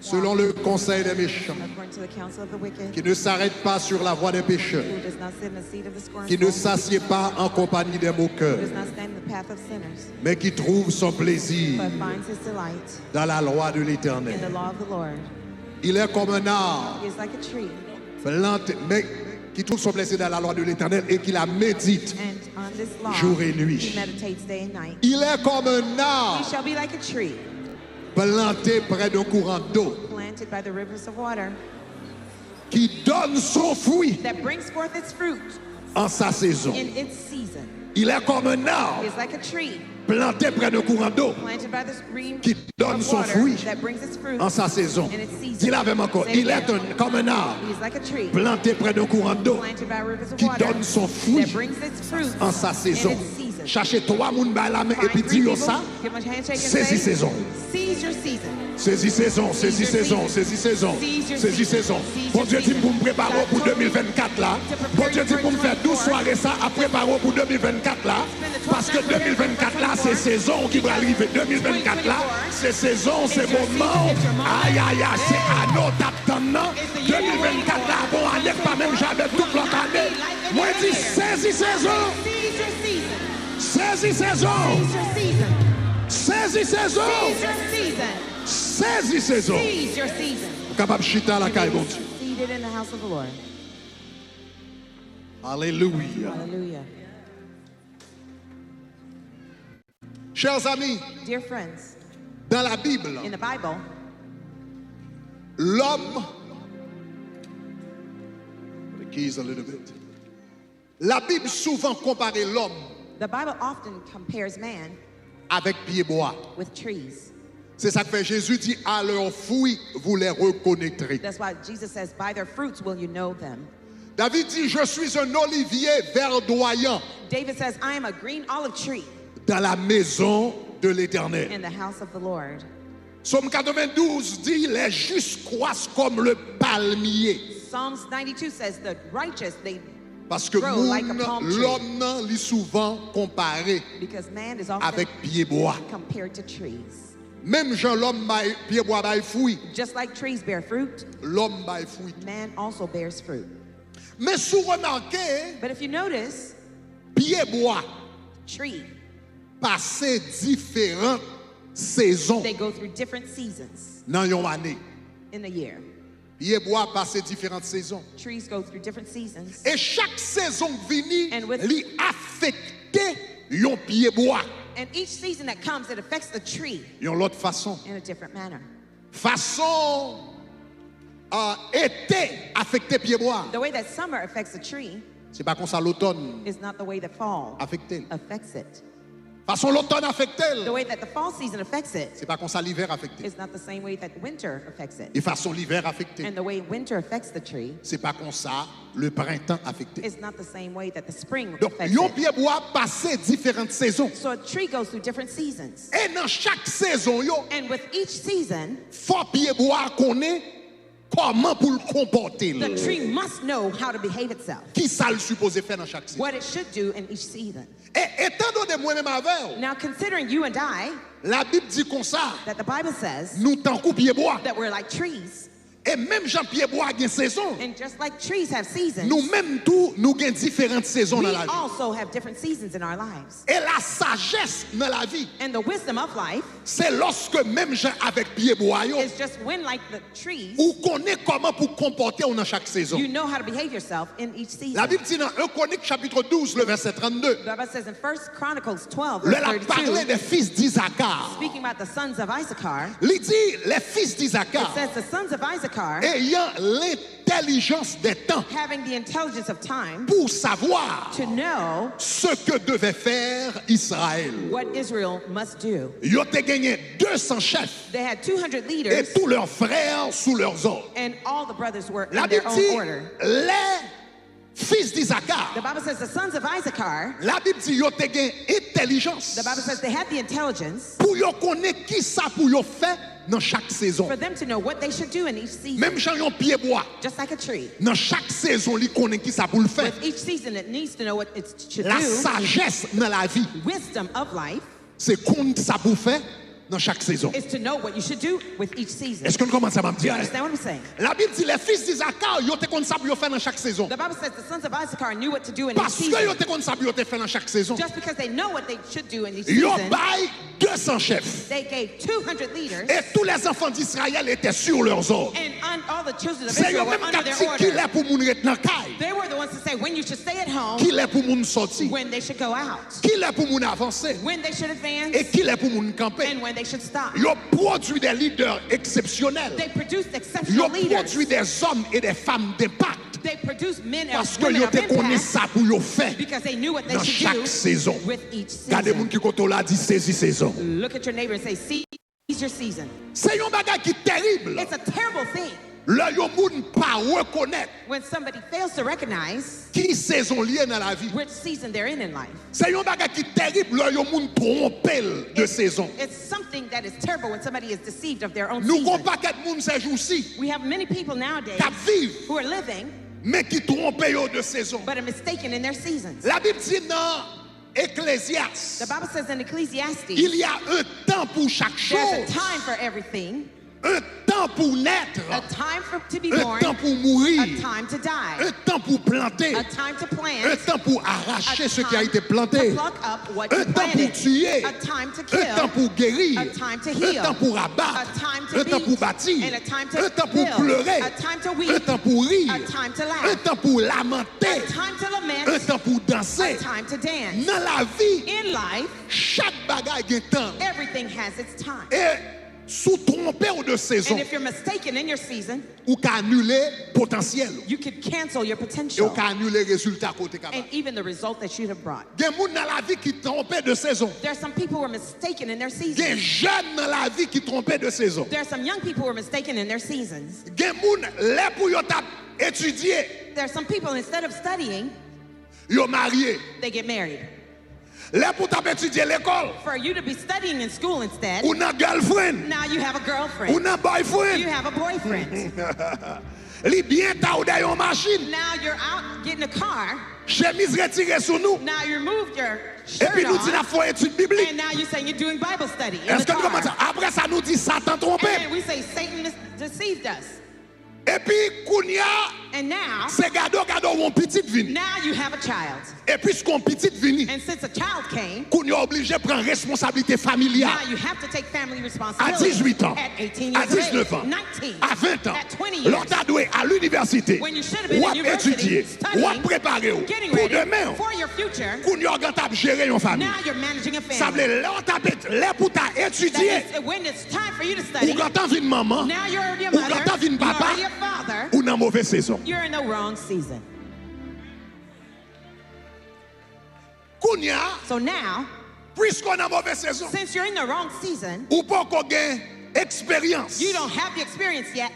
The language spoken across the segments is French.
selon le conseil des méchants, qui ne s'arrête pas sur la voie des pécheurs, qui ne s'assied pas en compagnie des moqueurs, mais qui trouve son plaisir dans la loi de l'Éternel. Il est comme un arbre planté, mais qui trouve son plaisir dans la loi de l'Éternel et qui la médite jour et nuit. Il est comme un arbre planté près d'un courant d'eau qui donne son fruit en sa saison. Il est comme un arbre planté près d'un courant d'eau qui donne son fruit en sa saison. Dis-le avec moi encore. Il est comme un arbre planté près d'un courant d'eau qui donne son fruit en sa saison. Cherchez trois moun ba la main et puis dis-le ça. Sezi Sezon. Sezi Sezon, Sezi Sezon, Sezi Sezon, Sezi Sezon. Bon Dieu dit pour me préparer pour 2024 là. Bon Dieu dit pour me faire 12 soirées ça à préparer pour 2024 là. Parce que 2024 là, c'est saison qui va arriver. 2024 là, c'est saison, c'est moment. Aïe aïe aïe, c'est à notre attendant. 2024 là, bon année, pas même jamais toute l'autre année. Moi je dis Sezi Sezon. Sezi Sezon. Sezi Sezon. Sezi Sezon. Capable de chita la caille, bon Dieu. Alléluia. Chers amis, dear friends, dans la Bible, in the Bible, l'homme, the keys a little bit. La Bible souvent compare l'homme the Bible often compares man avec pied bois. with trees. C'est ça que fait Jésus dit à leurs fruits vous les reconnaîtrez. That's why Jesus says, by their fruits will you know them. David dit je suis un olivier verdoyant David says, I am a green olive tree dans la maison de l'Éternel. in the house of the Lord. Psaume 92 dit les justes croissent comme le palmier. Psalms 92 says, the righteous, they Parce que grow like a palm tree. l'homme l'est souvent comparé Because man is often avec pied bois. compared to trees. Même Jean l'homme pied bois bail fruit, Just like trees bear fruit, l'homme bail fruit. man also bears fruit. Mais si vous remarquez, But if you notice, pied bois tree, passé différentes saisons they go through different seasons dans une année. in a year. Pied bois passé différentes saisons. Trees go through different seasons. Et chaque saison vini And with- li affecté yon pied bois. And each season that comes, it affects the tree Yon l'autre façon. in a different manner. Façon été affecté pied bois. The way that summer affects the tree C'est pas comme ça l'automne is not the way that fall affecté. affects it. Façon l'automne affecté. The way that the fall season affects it C'est pas comme ça l'hiver affecté. is not the same way that winter affects it. Et façon l'hiver affecté. And the way winter affects the tree C'est pas comme ça le printemps affecté. is not the same way that the spring Donc affects yon it. pied bois passé différentes saisons. So a tree goes through different seasons. Et dans chaque saison yo, And with each season, faut pied bois connaît comment pour le comporter. the tree must know how to behave itself, Qui ça le supposé faire dans chaque saison. what it should do in each season. Et étant donné moi-même avec, Now, considering you and I, la Bible dit comme ça, that the Bible says nous tant coup pied bois. that we're like trees, Et même Jean pied bois a une saison. and just like trees have seasons, Nous même tout nous avons différentes saisons we dans la vie. also have different seasons in our lives. Et la sagesse dans la vie, And the wisdom of life c'est lorsque même Jean avec pied bois yo, is just when, like the trees, ou connaît comment pour comporter dans chaque saison. you know how to behave yourself in each season. La Bible dit dans 1 Chronique chapitre 12 le verset 32, The Bible says in 1 Chronicles 12, le verse la parlé 32, des fils d'Isaacar. speaking about the sons of Issachar, Il dit les fils it d'Isaacar says the sons of Issachar, ayant l'intelligence des temps having the intelligence of time, pour savoir to know ce que devait faire Israël. what Israel must do. Ils ont gagné 200 chefs They had 200 et leaders, tous leurs frères sous leurs ordres. and all the brothers were La in their Bible own dit order. les fils The d'Isaacar. Bible says the sons of Issachar, La Bible dit ils ont gagné intelligence the Bible says they had the intelligence pour yo connaître qui ça pour yo faire dans chaque saison. for them to know what they should do in each season. Même Jean yon pied bois Just like a tree. dans chaque saison il connaît qui ça pour le faire. With each season, it needs to know what it should La do. sagesse dans la vie, Wisdom of life c'est qu'on ça pour faire dans chaque saison. is to know what you should do with each season. Est-ce qu'on commence à me Do you dire? understand what I'm saying? La Bible dit les fils d'Isaac, ils ont comme ça pour faire dans chaque saison. The Bible says the sons of Issachar knew what to do in each Parce que season. ils ont comme ça pour faire dans chaque saison. Just because they know what they should do in each Ils ont season, bail 200 chefs. they gave 200 leaders, Et tous les enfants d'Israël étaient sur leurs ordres. and all the children of C'est eux Israel were même under qui their dit qu'il order. est pour moun rete dans caille, They were the ones to say when you should stay at home, qu'il est pour moun sortir, when they should go out, qu'il est pour moun avancer when they should advance, et qu'il est pour moun camper. and when they should stop. Ils ont produit des leaders exceptionnels. They produced Ils exceptional ont leaders. produit des hommes et des femmes d'impact. They produced men Parce and que women ils of ont connu impact ça pour yo faire because they knew what they dans should do chaque saison. with each Regardez moun season. qui koto là dit Sezi Sezon. Look at your neighbor and say, seize your season. C'est un bagage qui est terrible. It's a terrible thing Là yo moun pas reconnaître when somebody fails to recognize qui saison liée dans la vie. which season they're in life. C'est un bagage qui est terrible là yo moun trompel de saison. It's something that is terrible when somebody is deceived of their own Nous season. gon paquet moun ces jours-ci We have many people nowadays qui vivent who are living mais qui trompent yo de saison. but are mistaken in their seasons. La Bible dit dans Ecclésiaste, The Bible says in Ecclesiastes, il y a un temps pour chaque there's a chose. time for everything, Un temps pour naître, a time to be un born, temps pour mourir, a time to die, un temps pour planter, a time to un plant, temps pour arracher a ce qui a time été planté, to pluck up what un you temps pour planted, tuer, a time to un kill, temps pour guérir, a time to un heal, temps pour abattre, a time to un temps pour beat, bâtir, and a time to un temps pour build, pleurer, a time to un weep, temps pour rire, a time to un laugh, temps pour lamenter, a time to lament, un temps pour danser. a time to dance. Dans la vie, In life, chaque bagaille a un temps. everything has its time. Et sous tromper ou de saison, And if you're mistaken in your season, ou qu'à annuler potentiel, you could cancel your et ou potential qu'à annuler résultat côté and capable. even the result that you have brought. Il y a des gens dans la vie qui trompent de saison. There are some people who are mistaken in their Il y a des seasons. jeunes dans la vie qui trompent de saison. There are some young people who are mistaken in their seasons. Il y a des gens là pour yo tap étudier, There are some people, instead of studying, yo marié. they get married. Là pour tap étudier l'école, For you to be studying in school instead, ou nan girlfriend, now you have a ou girlfriend, nan you boyfriend. have a boyfriend. Li bien ta ou d'ailleurs machine, Now you're out getting a car, chemise retirée sous nous. now you removed your Et puis shirt nous dit la on, foi étude biblique. and now you're saying you're doing Bible study in Est-ce the que nous commençons? car. Après ça nous dit Satan trompé. And we say Satan deceived us. Et puis kounya, And now, c'est gado mon petite vini. now you have a child. Et puisqu'on petite vini, And since a child came, kounya obligé de prendre responsabilité familiale. now you have to take family À responsibility. 18 ans, At 18 à years of 19 ans, age, 19, à 20 ans, at 20 years, l'autre doué à l'université, when you should have been ou in à university, étudier, ou à studying, préparer getting pour ready demain. for your future, Kounya organise gérer une famille. now you're managing a Ça family. veut dire là pour ta That étudier, is, when it's time for you to ou study, quand vine maman, now you're already a ou mother, quand vine you're papa, already a father, ou dans mauvaise saison. you're in the wrong season. Kounya, So now, puisqu'on a mauvaise saison, since you're in the wrong season, ou pas qu'on gagne expérience, you don't have the experience yet,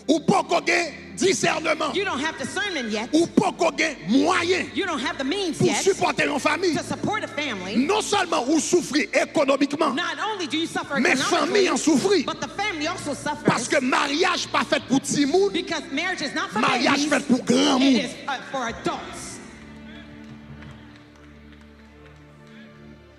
ou pas qu'on gagne discernement, you don't have discernment yet, ou pas qu'on gagne moyen you don't have the means pour yet supporter une famille. to support a family. Non seulement vous souffrez économiquement, Not only do you suffer mais economically, famille en souffrit. but the family also suffers Parce que mariage pas fait pour petit monde, because marriage is not for mariage babies, fait pour grand it monde. is for adults.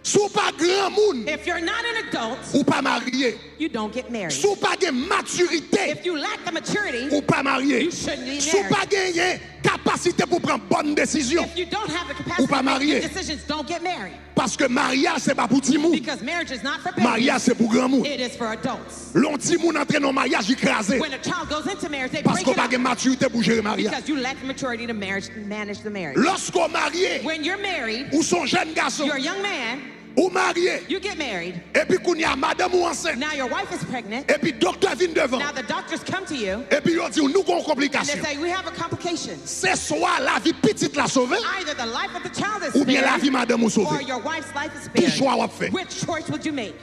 Sou pas grand monde, If you're not an adult, ou pas marié. you don't get married. Sou pas de maturité, If you lack the maturity, ou pas marié. you shouldn't be Sou pas married. gagné capacité pour prendre bonne décision. If you don't have the Ou capacity pas to make marié. good decisions, don't get married. Parce que mariage c'est pas pour petit monde. Because marriage is not for babies, Mariage c'est pour grand monde. it is for adults. L'on petit monde entraîne dans mariage écrasé. When a child goes into marriage, they Parce break qu'on it pas up de maturité pour gérer mariage. because you lack the maturity to manage the marriage. Lorsqu'on marié, When you're married, ou son jeune garçon, you're a young man, ou marié, you get married, et puis qu'on y a madame ou enceinte, now your wife is pregnant, et puis docteur vient devant, now the doctors come to you, et puis ils dit nous avons une and complication. they say, we have a complication. C'est soit la vie petite la sauver, Either the life of the child is ou bien la vie spared, madame ou or sauver. your wife's life is Qui spared. choix on fait? Which choice would you make?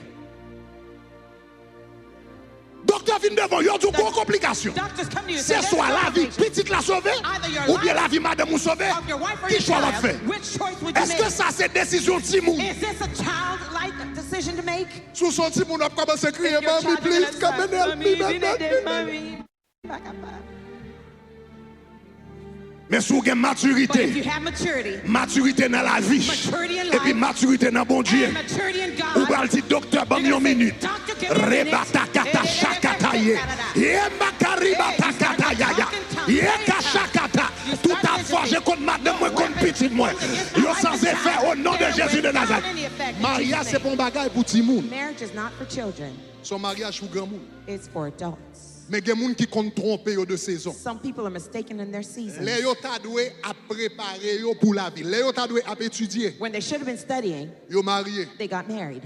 Docteur vient devant, ils ont dit une complication. Doctors come to you and say, C'est there's soit a la vie complication. petite la sauver, Either your ou bien life la vie madame ou sauver. of your wife or Qui your choix on fait? child. Which choice would you Est-ce que make? ça c'est décision Timon? Is this a childlike decision to make? Sous son Timon a commencé à crier, If your Mommy, child is please, gonna come and say, help me, "Mommy, Mommy." mommy, back up, back. Mais si vous avez maturité, But if you have maturité dans la vie, maturity in et puis life, maturité dans bon Dieu, and maturity in ou God, va le dire docteur, bon une minute. Doctor, give me a minute. Rebata kata shakata ye. Ye makaribata kata ya ya. Ye kashakata. Tout à fois, je compte madame, moi compte petite moi. Yo sans effet au nom de Jésus de Nazareth. Mariage c'est pour bagage pour petit monde. Marriage is not for children. Son mariage pour grand monde. It's for adults. Mais il y a des gens qui comptent tromper de saison. Some people are mistaken in their seasons. Les yo ta doué à préparer yo pour la vie. Les yo ta doué à étudier. When they should have been studying, Yo marié. they got married.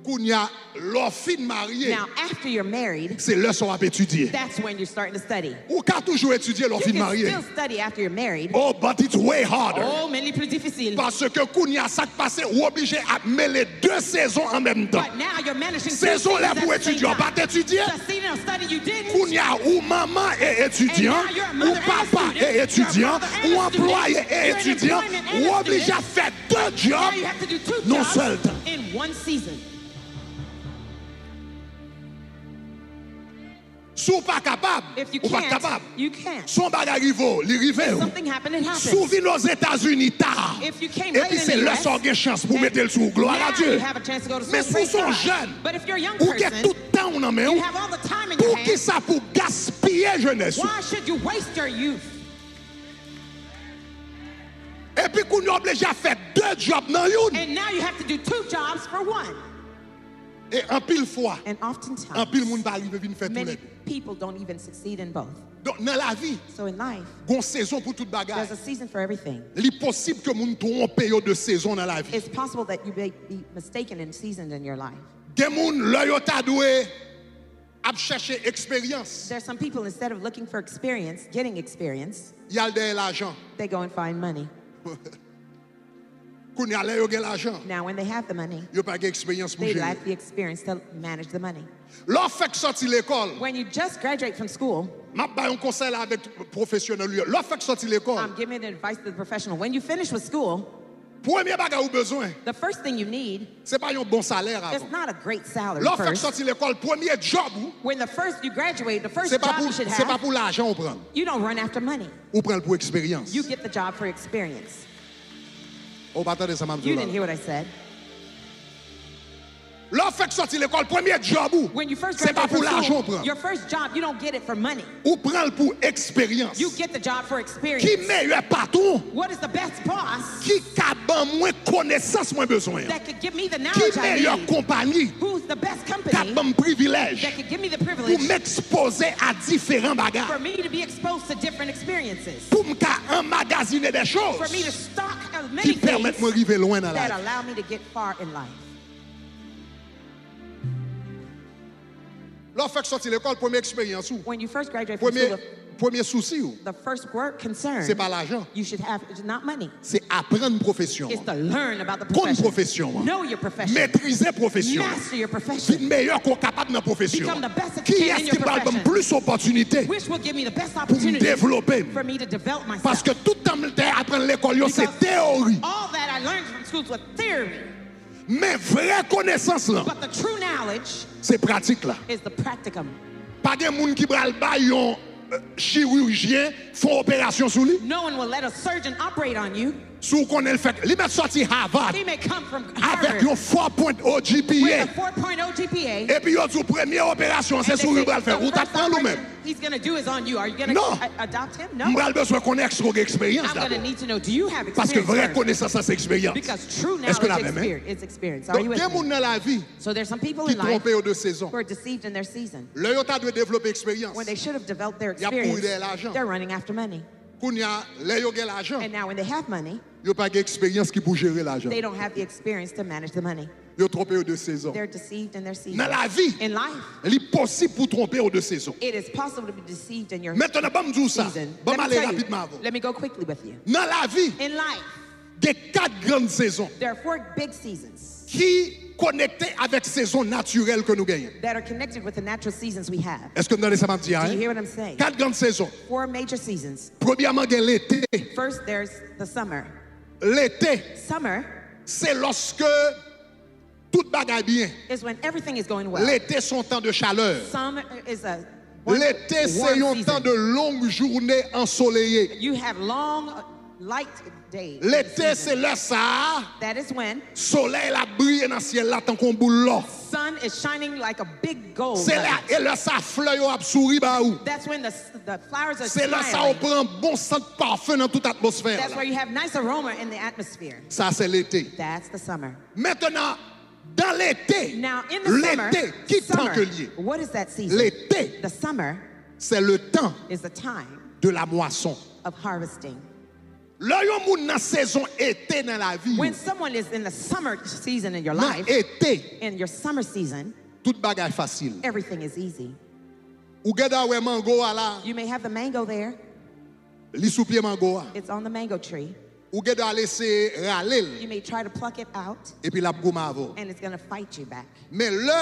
Kounya leur fin marié. Now, after you're married, C'est là qu'on va étudier. that's when you're starting to study. Ou qu'a toujours étudier leur You fin can marié. still study after you're married. Oh, but it's way harder. Oh, mais les plus difficile. Parce que Kounya ça passé ou obligé à mêler deux saisons en même temps. But now you're managing Saison là pour at the same étudier, time. pas étudier. The season of study you didn't. Kounya ou maman est étudiant, And now you're a ou mother and a papa student. est étudiant, You're a brother and ou a employé student. est You're in étudiant, employment and ou a obligé à student. faire deux Now jobs you have to do two non jobs seul temps. in one season. Si vous pas capable, If you ou pas can't, capable. you can't. Son bagage arrive, If something happened, it happens. Souvi nos États-Unis tard. If you came Et late puis in c'est the là US, qu'on a chance pour then mettre le sous. Gloire à now Dieu. you have a chance to go to school, Mais si vous praise sont God. jeunes, But if you're a young ou que person, tout temps on en met, you have all the time in pour your qui hands. ça pour gaspiller jeunesse. Why should you waste your youth? Et puis qu'on est obligé à faire deux jobs dans une. And now you have to do two jobs for one. Et en pile fois, And en oftentimes, pile monde va arriver venir faire tout many les. people don't even succeed in both. Donc dans la vie, So in life, gon saison pour toute bagarre. there's a season for everything. Il possible que moun trompe yo de saison dans la vie. It's possible that you may be mistaken in seasons in your life. Gen moun le yo ta doué ap chercher expérience. There's some people, instead of looking for experience, getting experience, Yal de l'argent. they go and find money. Koun yal yo gen l'argent. Now, when they have the money, Yo pa gen expérience pour they gérer. lack the experience to manage the money. Lò fèk sorti l'école. When you just graduate from school, M'a ba yon conseil là avec professionnel lui. Lò fèk sorti l'école. I'm giving advice to the professional. When you finish with school, Premier bagay ou besoin, the first thing you need c'est pas yon bon salaire is avant. not a great salary Lò fèk first. sorti l'école, premier job ou, When the first you graduate, the first c'est pas job you should c'est pas have, pour l'argent ou prendre. you don't run after money. Ou prendre pour expérience. You get the job for experience. Ou pas attendre ça m'a You didn't hear what I said. Lò fèk sorti l'école, premier job ou, When you first c'est pas graduate pour from l'argent ou school, prendre. your first job, you don't get it for money. Ou prendre pour expérience. You get the job for experience. Qui meilleur patron, What is the best boss qui ka ban moins connaissance moins besoin. that could give me the Qui knowledge I meilleure need? compagnie, Who's the best ka company ban privilège that could give me the pour privilege m'exposer à différents bagages. for me to be exposed to different experiences? Pour me emmagasiner des For me choses to stock qui many permettent de things m'arriver loin dans la that vie. allow me to get far in life. Lò fèk sorti l'école, première expérience ou, When you first graduate from premier, school, premier souci ou, the first work concern c'est pas l'argent, you should have is not money. c'est apprendre profession. It's to learn about the Connaître profession. profession. Know your profession. Maîtriser profession. Master your Fi profession. meilleur qu'on capable dans profession. Become the best Qui in est-ce your qui va me profession. plus d'opportunités Which will give me the best pour me opportunity développer? for me to develop myself. Parce que tout le temps que apprendre l'école, yo, c'est Because théorie. all that I learned from school was theory, Mais vraie connaissance là, but the true knowledge c'est pratique là. is the practicum. Pas de monde qui bral ba yon chirurgien font opération sur lui. No one will let a surgeon operate on you. Sous connaît le fait. Li met sorti Harvard He may come from avec Harvard un 4.0 GPA. with a 4.0 GPA. Et puis yon sous première opération, c'est and sur they lui say bral faire. the Ou first t'apprends nous même. operation he's going to do is on you. Are you going Non. to adopt him? No. M'bral besoin connaître son expérience I'm going to d'abord. need to know, do you have experience? Parce que vraie first? connaissance ça c'est expérience. Because true Est-ce que la knowledge même, hein? is experience. Are you Donc, il y a with des me? gens dans la vie So there's some people qui in life trompent de saison. who are deceived in their season. Le yo ta doit développer expérience. When they should have developed their Y a pour experience, de l'argent. they're running after money. Kounya, le yo gen l'argent, And now when they have money, yo pas gen expérience qui pour gérer l'argent. they don't have the experience to manage the money. Yo trompé de saison. They're deceived in their season. Dans la vie, In life, il est possible pour tromper de saison. it is possible to be deceived in your Maintenant, bon me dire ça. season. Bon Let me aller tell you, rapidement avant. let me go quickly with you. Dans la vie, In life, il y a 4 grandes saisons there are 4 big seasons qui connectées avec saison naturelle que nous gagnons. that are connected with the natural seasons we have. Est-ce que vous entendez ça m'a dit? Do you hear what I'm saying? 4 grandes saisons. 4 major seasons. Premièrement, il y a l'été. First, there's the summer. L'été, Summer c'est lorsque tout bagaille bien. is when everything is going well. L'été, son temps de chaleur. Summer is a L'été, c'est un temps de longues journées ensoleillées. You have long, light days. L'été, c'est le ça. That is when Soleil la brille dans le ciel là tant qu'on boule là. sun is shining like a big gold. C'est là et le ça fleur a souri ba ou. That's when the flowers are C'est là ça on prend bon sent parfum dans toute atmosphère. That's where you have nice aroma in the atmosphere. Ça c'est l'été. That's the summer. Maintenant dans l'été, Now in the summer, l'été qui temps que lié. what is that season? L'été, The summer c'est le temps is the time de la moisson. of harvesting. Là yon moun nan saison été dans la vie. When someone is in the summer season in your life, été, in your summer season, tout bagay facile. everything is easy. Ou gada we mango ala, You may have the mango there. li sou pied mango a. It's on the mango tree. Ou gada laisser ralel You may try to pluck it out, et puis la gouma avo. and it's going to fight you back. Mais le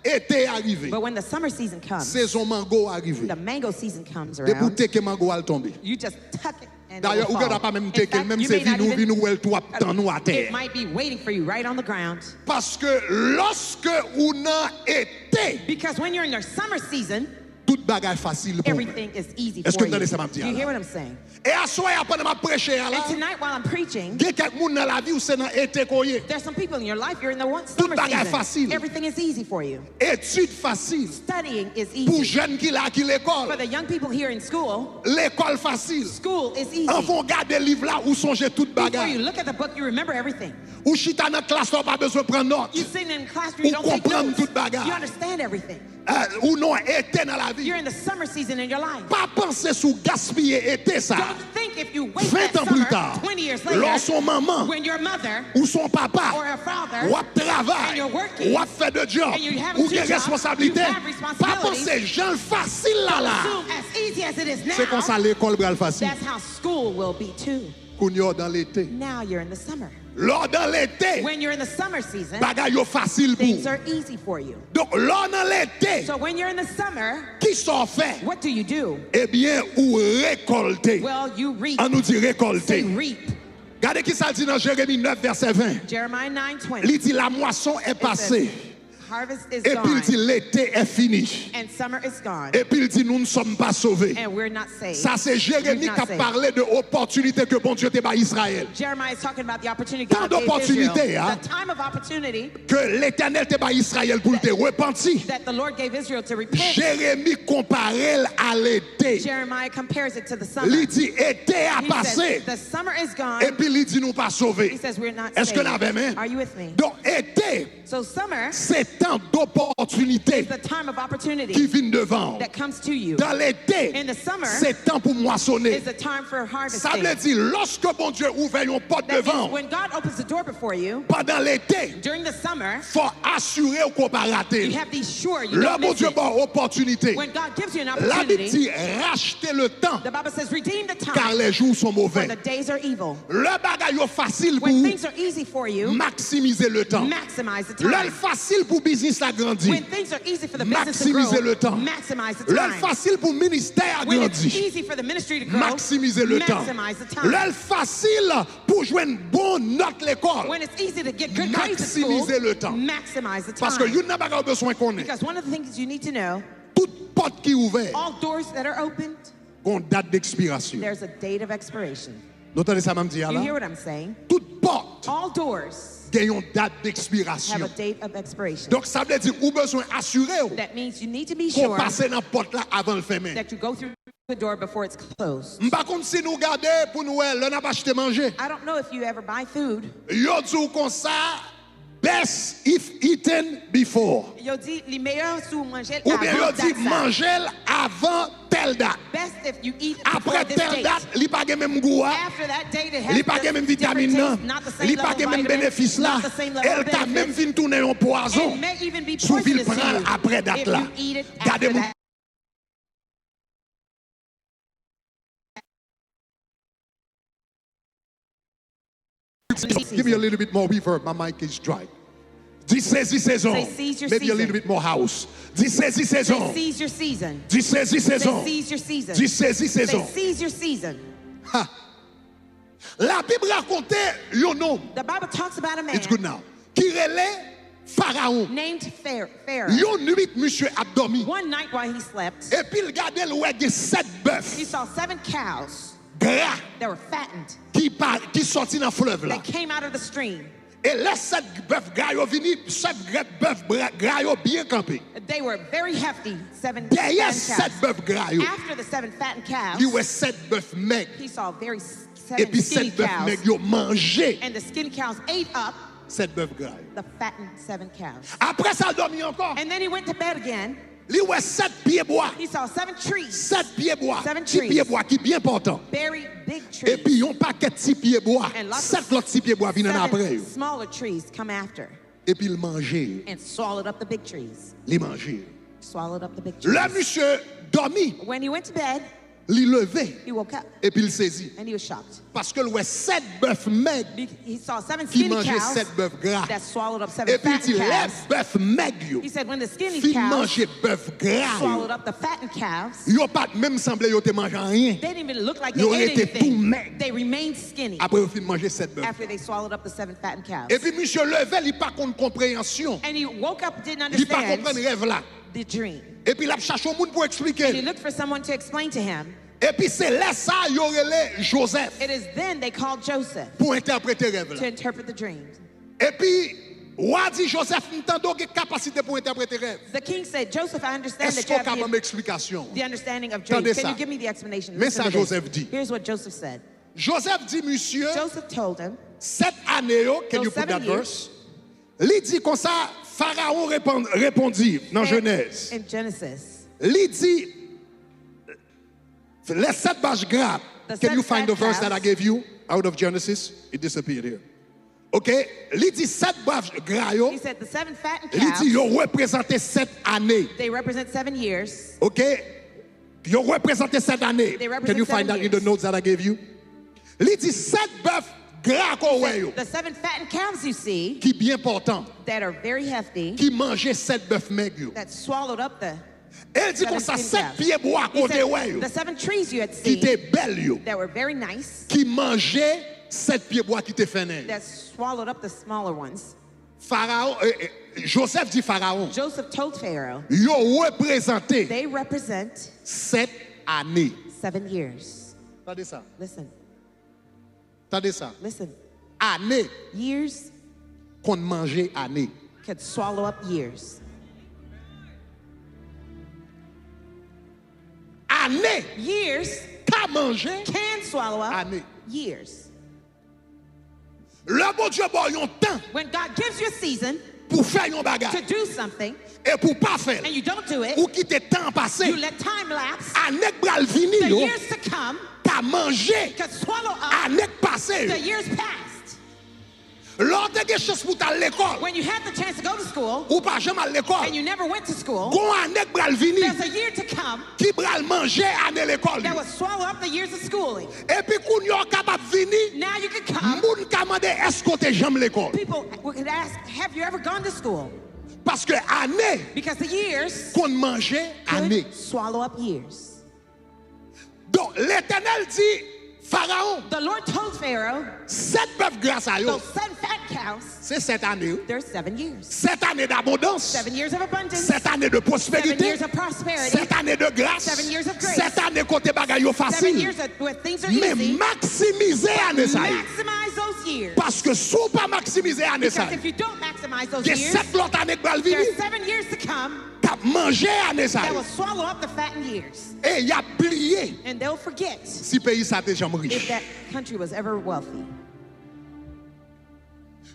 été arrivé, But when the summer season comes, saison mango arrivé. the mango season comes De around, bouté que mango al tomber. you just tuck it and it D'ailleurs, will ou gada fall. pas même In teke, fact, même you se may not vin ou el tou ap tan nou a it terre. might be waiting for you right on the ground. Parce que lorsque ou nan été, Because when you're in your summer season, tout bagay facile pour. everything is easy Est-ce for que you. vous entendez ça, m'a dit, Do you là? hear what I'm saying? Et à soir pendant m'a prêcher là, And tonight while I'm preaching, gen kek moun nan la vie ou c'est nan été koye. there's some people in your life, you're in the summer bagay facile. season. Everything is easy for you. Étude facile. Studying is Pour easy. jeunes qui là qui For l'école. the young people here in school, L'école facile. school is easy. En vont garder livre là ou songer toute Before you bagay. look at the book, you remember everything. Ou chita dans classe là pas besoin prendre note. You sit in the classroom, you Ou don't take comprendre notes. toute bagay. You understand everything. Ou non été dans la vie. You're in the summer season in your life. Pas penser sous gaspiller été ça. Don't think if you wait 20 that ans plus summer, tard, 20 years later, lorsqu'on maman when your mother ou son papa or a father ou à and travail you're working, ou à faire de job and you have ou two des jobs, responsabilités, you have pas responsibilities, penser gens facile là là. assume as easy as it is C'est comme ça now, l'école bral facile. that's how school will be too. Qu'on y a dans l'été. Now you're in the summer. Lors dans l'été, When you're in the summer season, bagay yo facile things pour. are easy for you. Donc lors dans l'été, So when you're in the summer, qui s'en fait? what do you do? Eh bien, ou récolter. Well, you reap. On nous dit Say récolter. reap. Regardez qui ça dit dans Jérémie 9 verset 20. Jeremiah 9:20. Il dit la moisson est passée. Harvest is Et puis il dit gone l'été est fini. and summer is gone Et puis il dit nous ne sommes pas sauvés. and we're not saved. Ça c'est Jérémie We're qui not a saved. parlé de l'opportunité que bon Dieu t'a à Israël. Jeremiah is talking about the opportunity Tant God gave d'opportunités, Israel. hein. The time of opportunity Que l'Éternel t'a à Israël pour te repentir. that the Lord gave Israel to repent. Jérémie compare à l'été. Jeremiah compares it to the summer. Il dit été a He passé. says, the summer is Et gone. puis il dit nous pas He sauvés. says we're not Est-ce que saved. vous avez main? Are you with me? Donc été, So summer c'est temps d'opportunité is the time of qui opportunity vient devant. that comes to you. Dans l'été, In the summer, c'est temps pour moissonner. is the time for Ça harvesting. veut dire, lorsque bon Dieu ouvre une porte That devant, means when God opens the door before you, pendant l'été, during the summer, il faut assurer qu'on pas you rater. have to be sure you Là, don't bon miss Dieu it. a opportunité. When God gives you an La Bible opportunity, dit racheter le temps, the Bible says redeem the car time, les jours sont for mauvais. the days are evil. Le bagage est facile pour When things are easy for you, maximiser le temps. maximize the Le time. facile pour business agrandir. When things are easy for the business to Maximiser le grow, temps. maximize the Le time. facile pour ministère When it's agrandir. easy for the ministry to grow, Maximiser le temps. maximize the time. Le facile pour jouer une bonne note l'école. When it's easy to get good grades at school, Maximiser le temps. maximize the Parce que time. vous n'avez pas besoin qu'on ait. Because one of the things you need to know, Toute porte qui est ouverte, all doors that are opened, ont date d'expiration. there's a date of expiration. Vous entendez ça, même dire You hear là? what I'm saying? Toute porte All doors a une date have d'expiration. a date of expiration. Donc ça veut dire ou besoin assurer That means you need to be qu'on sure passe dans la porte là avant le fermer. that you go through the door before it's closed. Par contre, si nous regardons pour nous, on n'a pas acheté manger. I don't know if you ever buy food. Yo dit comme ça, best if eaten before. Yo dit les meilleurs sous manger Ou bien yo avant dit date ça. manger avant telle date. Best if you eat Après before this telle date. date, il pas gen même goût. After that date, it has Il pas gen même different vitamine taste, nan. not the same Il pas level gen of même vitamins, bénéfice là. not the same level of Elle t'a même benefits. fin tourner un poison. It may even be Sous vil poisonous to prend you après date if là. you eat it after Gardez-moi. that. Give me a little bit more reverb. My mic is dry. Dis Sezi Sezon. Say, seize your Maybe a season. little bit more house. Dis Sezi Sezon. Say, seize your season. Dis Sezi Say, Sezon. seize your season. Dis Sezi Say, Sezon. seize your season. Ha. La Bible racontait un homme. The Bible talks about a man It's good now. Qui relait Pharaon. Named Pharaoh. Une nuit, monsieur a dormi. One night while he slept, Et puis il regardait le ouais, 7 bœufs. he saw 7 cows Gras. that were fattened. Qui sortit dans le fleuve là. That came out of the stream. Et les 7 bœufs gras yo vini, 7 bœufs gras yo bien campé. They were very hefty. 7 Derrière fattened 7 calves. bœufs gras yo. After the 7 fattened calves, Il y a 7 bœufs maigres. he saw very Et 7 puis skinny 7 bœufs cows. maigres yo mangé. And the skinny cows ate up 7 bœufs gras. the fattened 7 cows. Après ça, il dormi encore. And then he went to bed again. Il y a 7 pieds bois. He saw 7 trees. 7 pieds bois. 7 Petit trees. pieds bois qui est bien important. Very big Et trees. puis, un paquet de 6 pieds bois. And lots 7 of autres 6 pieds bois viennent après. 7 smaller trees come after. Et puis, il mangeait. And swallowed up the big trees. Il mangeait. Swallowed up the big trees. Le monsieur dormi, When he went to bed, il levait. he woke up Et puis, il saisit. and he was shocked. Parce que il y a 7 bœufs maigres He saw 7 qui skinny mangeaient cows 7 bœufs gras. that swallowed up 7 Et puis, il fattened dit, les calves. bœufs maigres, He said when the skinny ils cows mangeaient bœufs gras. swallowed up the fattened calves, Ils n'ont pas même semblé qu'ils ne mangeaient rien. they didn't even look like Ils they auraient ate été tout anything. maigres. They remained skinny Après, ils ont mangé 7 bœufs. after they swallowed up the 7 fattened cows. Et puis, monsieur levait, il n'a pas de compréhension. And he woke up, didn't Il n'a pas understand compris le rêve là. the dream. Et puis, il a cherché au monde pour And he expliquer. looked for someone to explain to him. Et puis, c'est là ça, il y aurait Joseph It is then they called Joseph pour interpréter le rêve to là. interpret the dreams. Et puis, on dit Joseph, nous avons une capacité pour interpréter le rêve. The king said, Joseph, I understand Est-ce that you qu'on a have une explication? the understanding of Tendez dreams. Can ça. you give me the explanation? Mais Listen ça, to this. Joseph dit. Here's what Joseph said. Joseph dit, monsieur, Joseph told him, cette année, can you Those put that 7 years. verse? Il dit comme ça, Pharaon répondit dans Genèse. in Genesis, Il dit, les 7 bâches gras. The Can you 7 find the fat verse that I calves. gave you out of Genesis? It disappeared here. OK? Il dit 7 bâches gras. he said the 7 fattened Il dit, calves, ils ont représenté 7 années. they represent 7 years. OK? Ils ont représenté 7 années. They represent Can you find 7 that in the years. notes that I gave you? Il dit 7 bœufs gras qu'on voit, yo, The 7 fattened calves you see qui bien portant, that are very hefty, qui mangeaient 7 bœufs maigres. Yo. that swallowed up the Et il dit comme 7 ça, skinny 7 calves. pieds bois He côté said, ouais, yo, the 7 trees you had qui seen étaient belles, yo, that were very nice, qui mangeaient 7 pieds bois qui étaient faits. that swallowed up the smaller ones. Pharaon, Joseph dit Pharaon, Joseph told Pharaoh, ils ont représenté they represent 7 années. 7 years. Attendez ça, Listen, attendez ça. listen. Année Years qu'on mangeait année. could swallow up years. Année Years qu'a mangé can swallow up année. years. Le bon Dieu bon yon temps When God gives you a season pour faire yon to bagage do something et pour pas faire and you don't do it, ou quitter temps passé. you let time lapse. Année bral vini The yo years to come qu'a mangé could swallow up année passé. the years past. Lors de quelque chose pour à l'école When you had the chance to go to school ou pas jamais à l'école. and you never went to school, Gon année bral vini there's a year to come qui bral manger année l'école. that will swallow up the years of schooling. Et puis koun yo capable vini Now you can come. moun ka mande est-ce qu'on te jamais l'école? People could ask, have you ever gone to school? Parce que année Because the years qu'on mangeait année. could swallow up years. Donc l'Éternel dit Pharaon, The Lord told Pharaoh, 7 bœufs grâce à yo, those 7 fat cows, c'est 7 années. there's 7 years. 7 années d'abondance, 7 years of abundance, 7 années de 7 prospérité, years of prosperity, 7 années de grâce, 7 years of grace, 7 années côté bagay yo 7 facile. years where things are Mais easy. maximiser année ça. Maximize those years. Parce que si vous pas maximiser année ça, Because if you don't maximize those il y a years, 7 l'autre année qui va venir, there's 7 years to come t'as mangé année ça. that will swallow up the fattened years. Et il y a plié And they'll forget si pays ça déjà if riche. that country was ever wealthy.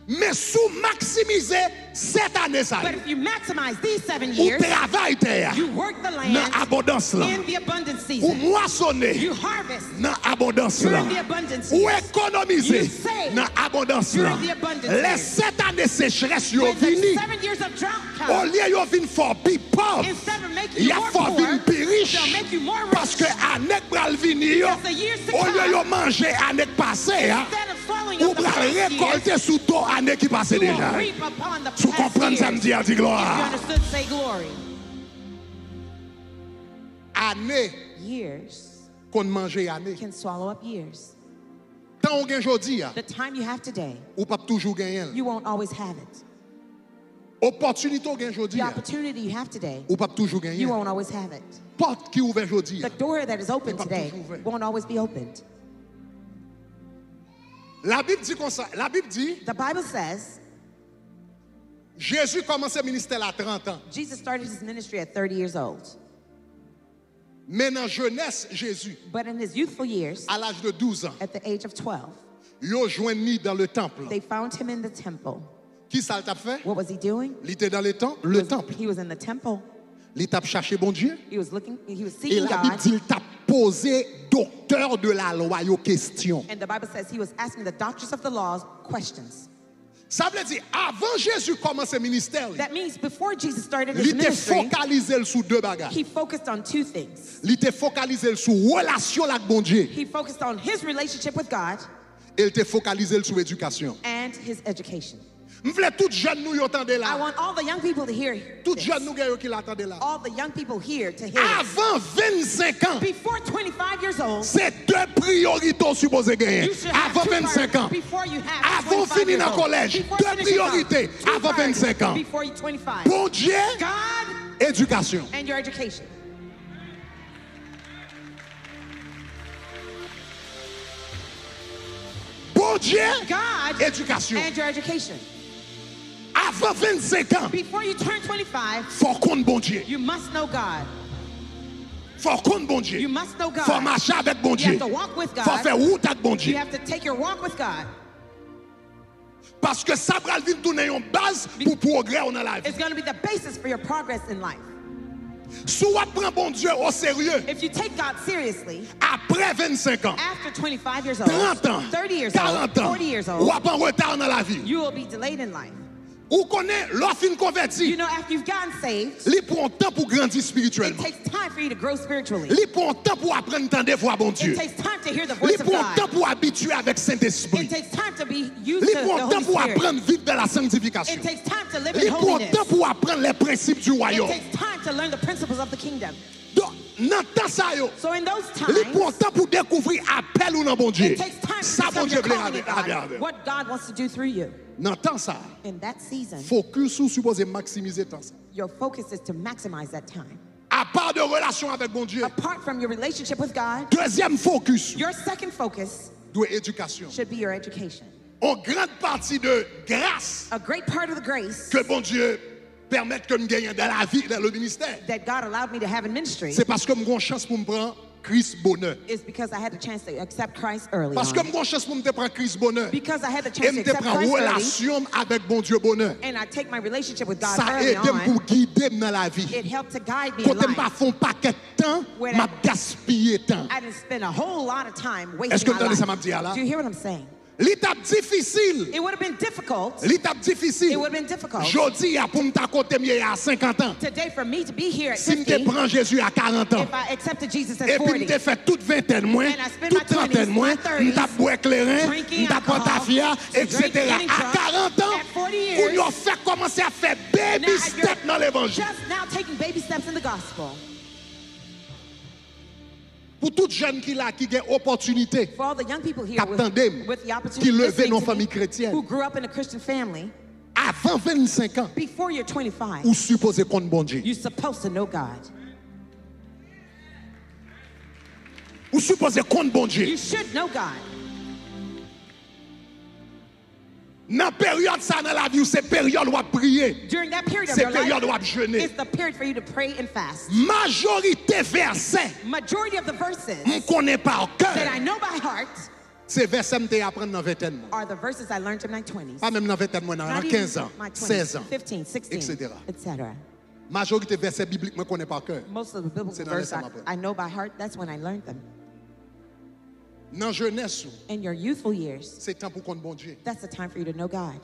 Mais sous maximiser cette année ça, But if you maximize these 7 ou years, travail terre you work the dans land abondance là, in the abundance ou season. moissonner You harvest dans abondance during là, the abundance ou years. économiser You save dans abondance during là. the abundance Les years. 7 années sécheresse yo When the vini, 7 years of drought au come, lieu yo vin fort pi pauvre, instead of making il y you a more fort poor, vin pi riche. they'll make you more Parce que rich. année bral vini yo, Because the years to au lieu come, yo manger année passée, hein, instead of swallowing ou up the bral past years, récolter sous ton année qui passait you will déjà. reap upon the Tu past comprends ça me years. dit à dire If you gloire. understood, say glory. Année Years qu'on mangeait année. can swallow up years. Tant on gagne aujourd'hui, The time you have today, ou pas toujours gagner. you won't always have it. Opportunité gagne The aujourd'hui. opportunity you have today, Ou pas toujours gagner. you won't always have it. Porte qui ouvert aujourd'hui. The door that is open today won't always be opened. La Bible dit comme ça. La Bible dit, The Bible says Jésus commençait le ministère à 30 ans. Jesus started his ministry at 30 years old. Mais dans jeunesse, Jésus, But in his youthful years, à l'âge de 12 ans, at the age of 12, il joint dans le temple. they found him in the temple. Qui ça t'a fait? What was he doing? Il était dans le temple. He was in the temple. Il t'a cherché bon Dieu. He was Et seeking la Bible God. dit, il t'a posé docteur de la loi aux questions. And the Bible says he was asking the doctors of the laws questions. Ça veut dire, avant Jésus commence le ministère, That means before Jesus started his il était ministry, focalisé sur deux bagages. he focused on two things. Il était focalisé sur relation avec bon Dieu. He focused on his relationship with God Et il était focalisé sur l'éducation. and his education. Je voulais tout jeune nous y entendre I là. want all the young people to hear Tout this. jeune nous qui l'attendait là. All the young people here to hear this. Avant 25 ans, Before 25 years old, c'est deux priorités supposées gagner. you should have Avant two 25 ans. priorities before you have Avant 25 finir years dans le old. collège, Before deux finishing college, priorités. two Avant priorities 25 ans. Before you're 25. Bon Dieu, God éducation. and your education. Bon Dieu, God éducation. and your education. Avant 25 ans, Before you turn 25, faut qu'on bon Dieu. you must know God. Faut qu'on bon Dieu. You must know God. Faut marcher avec bon You Dieu. have to walk with Faut God. faire route avec bon You Dieu. have to take your walk with God. Parce que ça va venir tourner une base pour progrès dans la vie. It's going to be the basis for your progress in life. Si on prend bon Dieu au sérieux, If you take God seriously, après 25 ans, after 25 years old, 30 ans, 30 years 40 old, ans, 40 years ou old, en retard dans la vie. you will be delayed in life. Ou connaît l'offre You converti, know, after you've gotten saved, il prend temps pour grandir it spirituellement. takes time for you to grow spiritually. Il prend temps pour apprendre à entendre voix bon Dieu. It takes time to hear the Il voice of prend temps God. pour habituer avec Saint-Esprit. It takes time to be used Il to the prend temps Holy pour Spirit. apprendre à vivre dans la sanctification. It takes time to live in Il prend holiness. temps pour apprendre les principes du It royaume. takes time to learn the principles of the kingdom. Donc, dans temps ça yo, So in those il times, prend temps pour découvrir appel ou non bon Dieu. it takes time to Ça bon discover Dieu your veut calling in avec. God, what God wants to do through you. Dans temps ça, In that season, focus ou supposé maximiser temps ça. your focus is to maximize that time. À part de relation avec bon Dieu. Apart from your relationship with God, Deuxième focus, your second focus de l'éducation. should be your education. En grande partie de grâce A great part of the grace que bon Dieu permette que nous gagnions dans la vie, dans le ministère, that God allowed me to have in ministry c'est parce que j'ai une chance pour me prendre Christ bonheur. is because I had the chance to accept Christ early Parce que on. j'ai une chance pour me prendre Christ bonheur. Because I had the Et chance to me accept prendre Christ early, relation avec bon Dieu bonheur. and I take my relationship with God Ça early aide on, pour guider dans la vie. it helped to guide me in Quand je ne life. fais pas paquet de temps, When je I- gaspille temps. I didn't spend a whole lot of time Est-ce que wasting vous my entendez ça, life. m'a dit là? Do you hear what I'm saying? L'étape difficile. It would have been difficult. L'étape difficile. It would have been difficult Jodi a pour me côté mieux à 50 ans. today for me to be here at Si je 50 prends Jésus à 40 ans. if I accepted Jesus at Et puis 40. je fait toute vingtaine moins, And I spent toute my trentaine 20s, moins, my 30s, je bois éclairé, drinking je prends ta alcohol, fille, etc. drinking any À drugs. 40 ans, At 40 years, pour nous faire commencer à faire baby Now step you're dans l'évangile. just now taking baby steps in the gospel. Pour toute jeune qui a opportunité, For all the young people here Captain with the qui opportunity levait listening dans to famille me, chrétienne, who grew up in a Christian family, avant 25 ans, before you're 25, ou supposé qu'on bon Dieu. you're supposed to know God. Ou supposé qu'on bon Dieu. You should know God. Dans la période ça dans la vie, c'est période où on prier. During that period of C'est your période où on life, jeûner. it's the period for you to pray and fast. Majorité versets, Majority of the verses on connaît par that cœur. I know by heart C'est versets que je apprendre dans vingtaine. are the verses I learned in my 20s. Pas même dans vingtaine, dans Not 15 even ans, my 20s, 16 ans, 15, 16, etc. etc. Majorité versets bibliques, je connais par cœur. Most of the biblical C'est dans les verses I know by heart. That's when I learned them. Dans jeunesse, In your youthful years, c'est temps pour qu'on bon Dieu. that's the time for you to know God.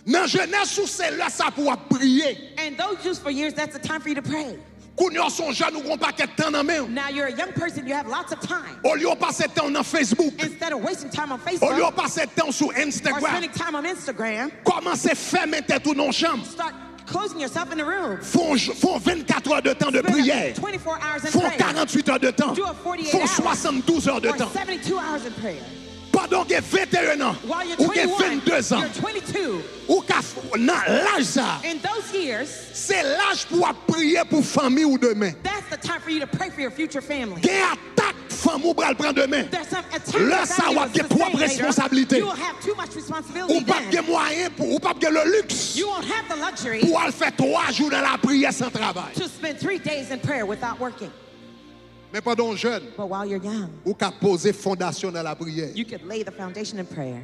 Dans jeunesse, c'est là ça pour prier. And those youthful years, that's the time for you to pray. Quand nous sommes jeunes, nous avons pas de temps dans main. Now you're a young person, you have lots of time. Au lieu de passer temps dans Facebook, Instead of wasting time on au lieu Facebook de passer temps sur or Instagram, spending time on Instagram, commencez à fermer tête dans nos chambres. start closing yourself in the room. Font 24 heures de temps de Spend prière. 24 hours in Font prayer. 48 heures de temps. Do a 48 Font hours. 72 heures de Or temps. 72 hours in prayer. Pendant que 21 ans, while you're ou que 21, 22 ans, you're 22. ou qu'à l'âge ça, In those years, c'est l'âge pour prier pour famille ou demain. that's the time for you to pray for your future family. Quelle attaque famille ou bral prend demain? There's some attack Là, that ça you va will get trop sustain later. responsabilité. You will have too much responsibility Ou pas de then. moyen pour, ou pas de le luxe You won't have the luxury pour aller faire 3 jours dans la prière sans travail. to spend 3 days in prayer without working. Mais pendant jeune, But while you're young, ou qu'à poser fondation dans la prière. you could lay the foundation in prayer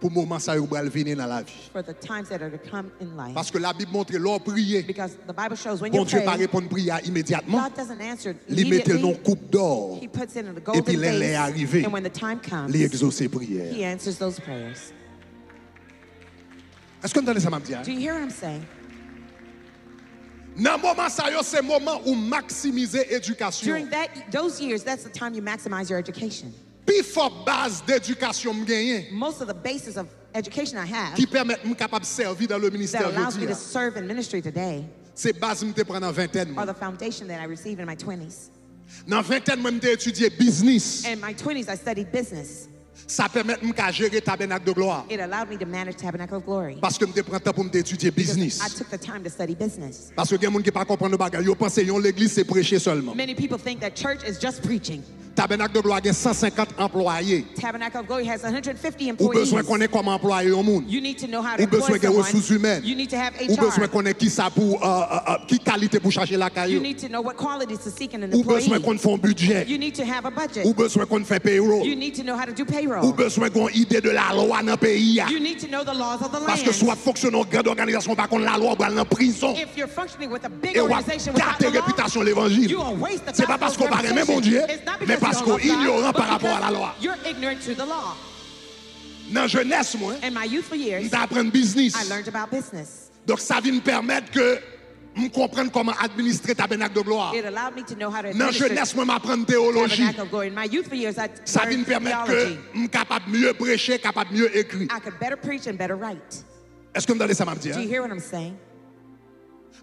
Pour le moment ça va venir dans la vie. for the times that are to come in life. Parce que la Bible montre l'or prier. Because the Bible shows when Bon you Dieu pray, pas répondre prière immédiatement. God doesn't answer Il met le nom immediately. coupe d'or. He puts it in a Et puis golden l'elle est arrivée. vase, and when the time comes, Les exaucer prière. He answers those prayers. Est-ce que vous entendez ça m'a dit? Do you hear what I'm saying? Dans moment ça yo c'est moment où maximiser éducation. During those years, that's the time you maximize your education. Puis fort base d'éducation me gagner Most of the basis of education I have qui permet me capable servir dans le that ministère allows me de to Dieu. serve in ministry today C'est base me te prendre en vingtaine. are the foundation that I received in my 20s. Dans vingtaine moi me te étudier business. In my 20s, I studied business. Ça permet me ka gérer tabernacle de gloire. It allowed me to manage Tabernacle of Glory. Parce que me te prend temps pour me étudier business. I took the time to study business. Parce que il y a des gens qui pas comprendre bagage, yo pense yon l'église c'est prêcher seulement. Many people think that church is just preaching. Tabernacle de gloire a 150 employés. Tabernacle of Glory has 150 Ou employees. besoin connaître comment employer un monde. You need to know how to Ou besoin employ de ressources someone. humaines. You need to have Ou besoin HR. connaître qui ça pour qui qualité pour chercher la You caillou. need to know what qualities to seek in an Ou besoin employee. qu'on fait un budget. You need to have a budget. Ou besoin qu'on fait payroll. You need to know how to do Ou payroll. besoin qu'on idée de la loi dans le pays. You need to know the laws of the Parce que soit land. fonctionne en grande organisation par contre la loi va dans prison. If you're functioning with a big Et on va organization without gâter the law, réputation de l'évangile. you will waste the C'est pas parce qu'on gospel's parle même bon Dieu, reputation. It's not mais because parce you qu'on don't love God, ignorant but par rapport à la because loi. you're ignorant to the law. Dans jeunesse moi, In my youthful years, d'apprendre business. I learned about business. Donc ça vient me permettre que me comprendre comment administrer tabernacle de gloire. It allowed me to know how to Dans administer jeunesse moi m'apprendre théologie. Tabernacle of Glory. In my youthful years, I Ça vient me learned permettre que theology. me capable mieux prêcher, capable mieux écrire. I could better preach and better write. Est-ce que vous entendez ça m'a dit? Do you hear what I'm saying?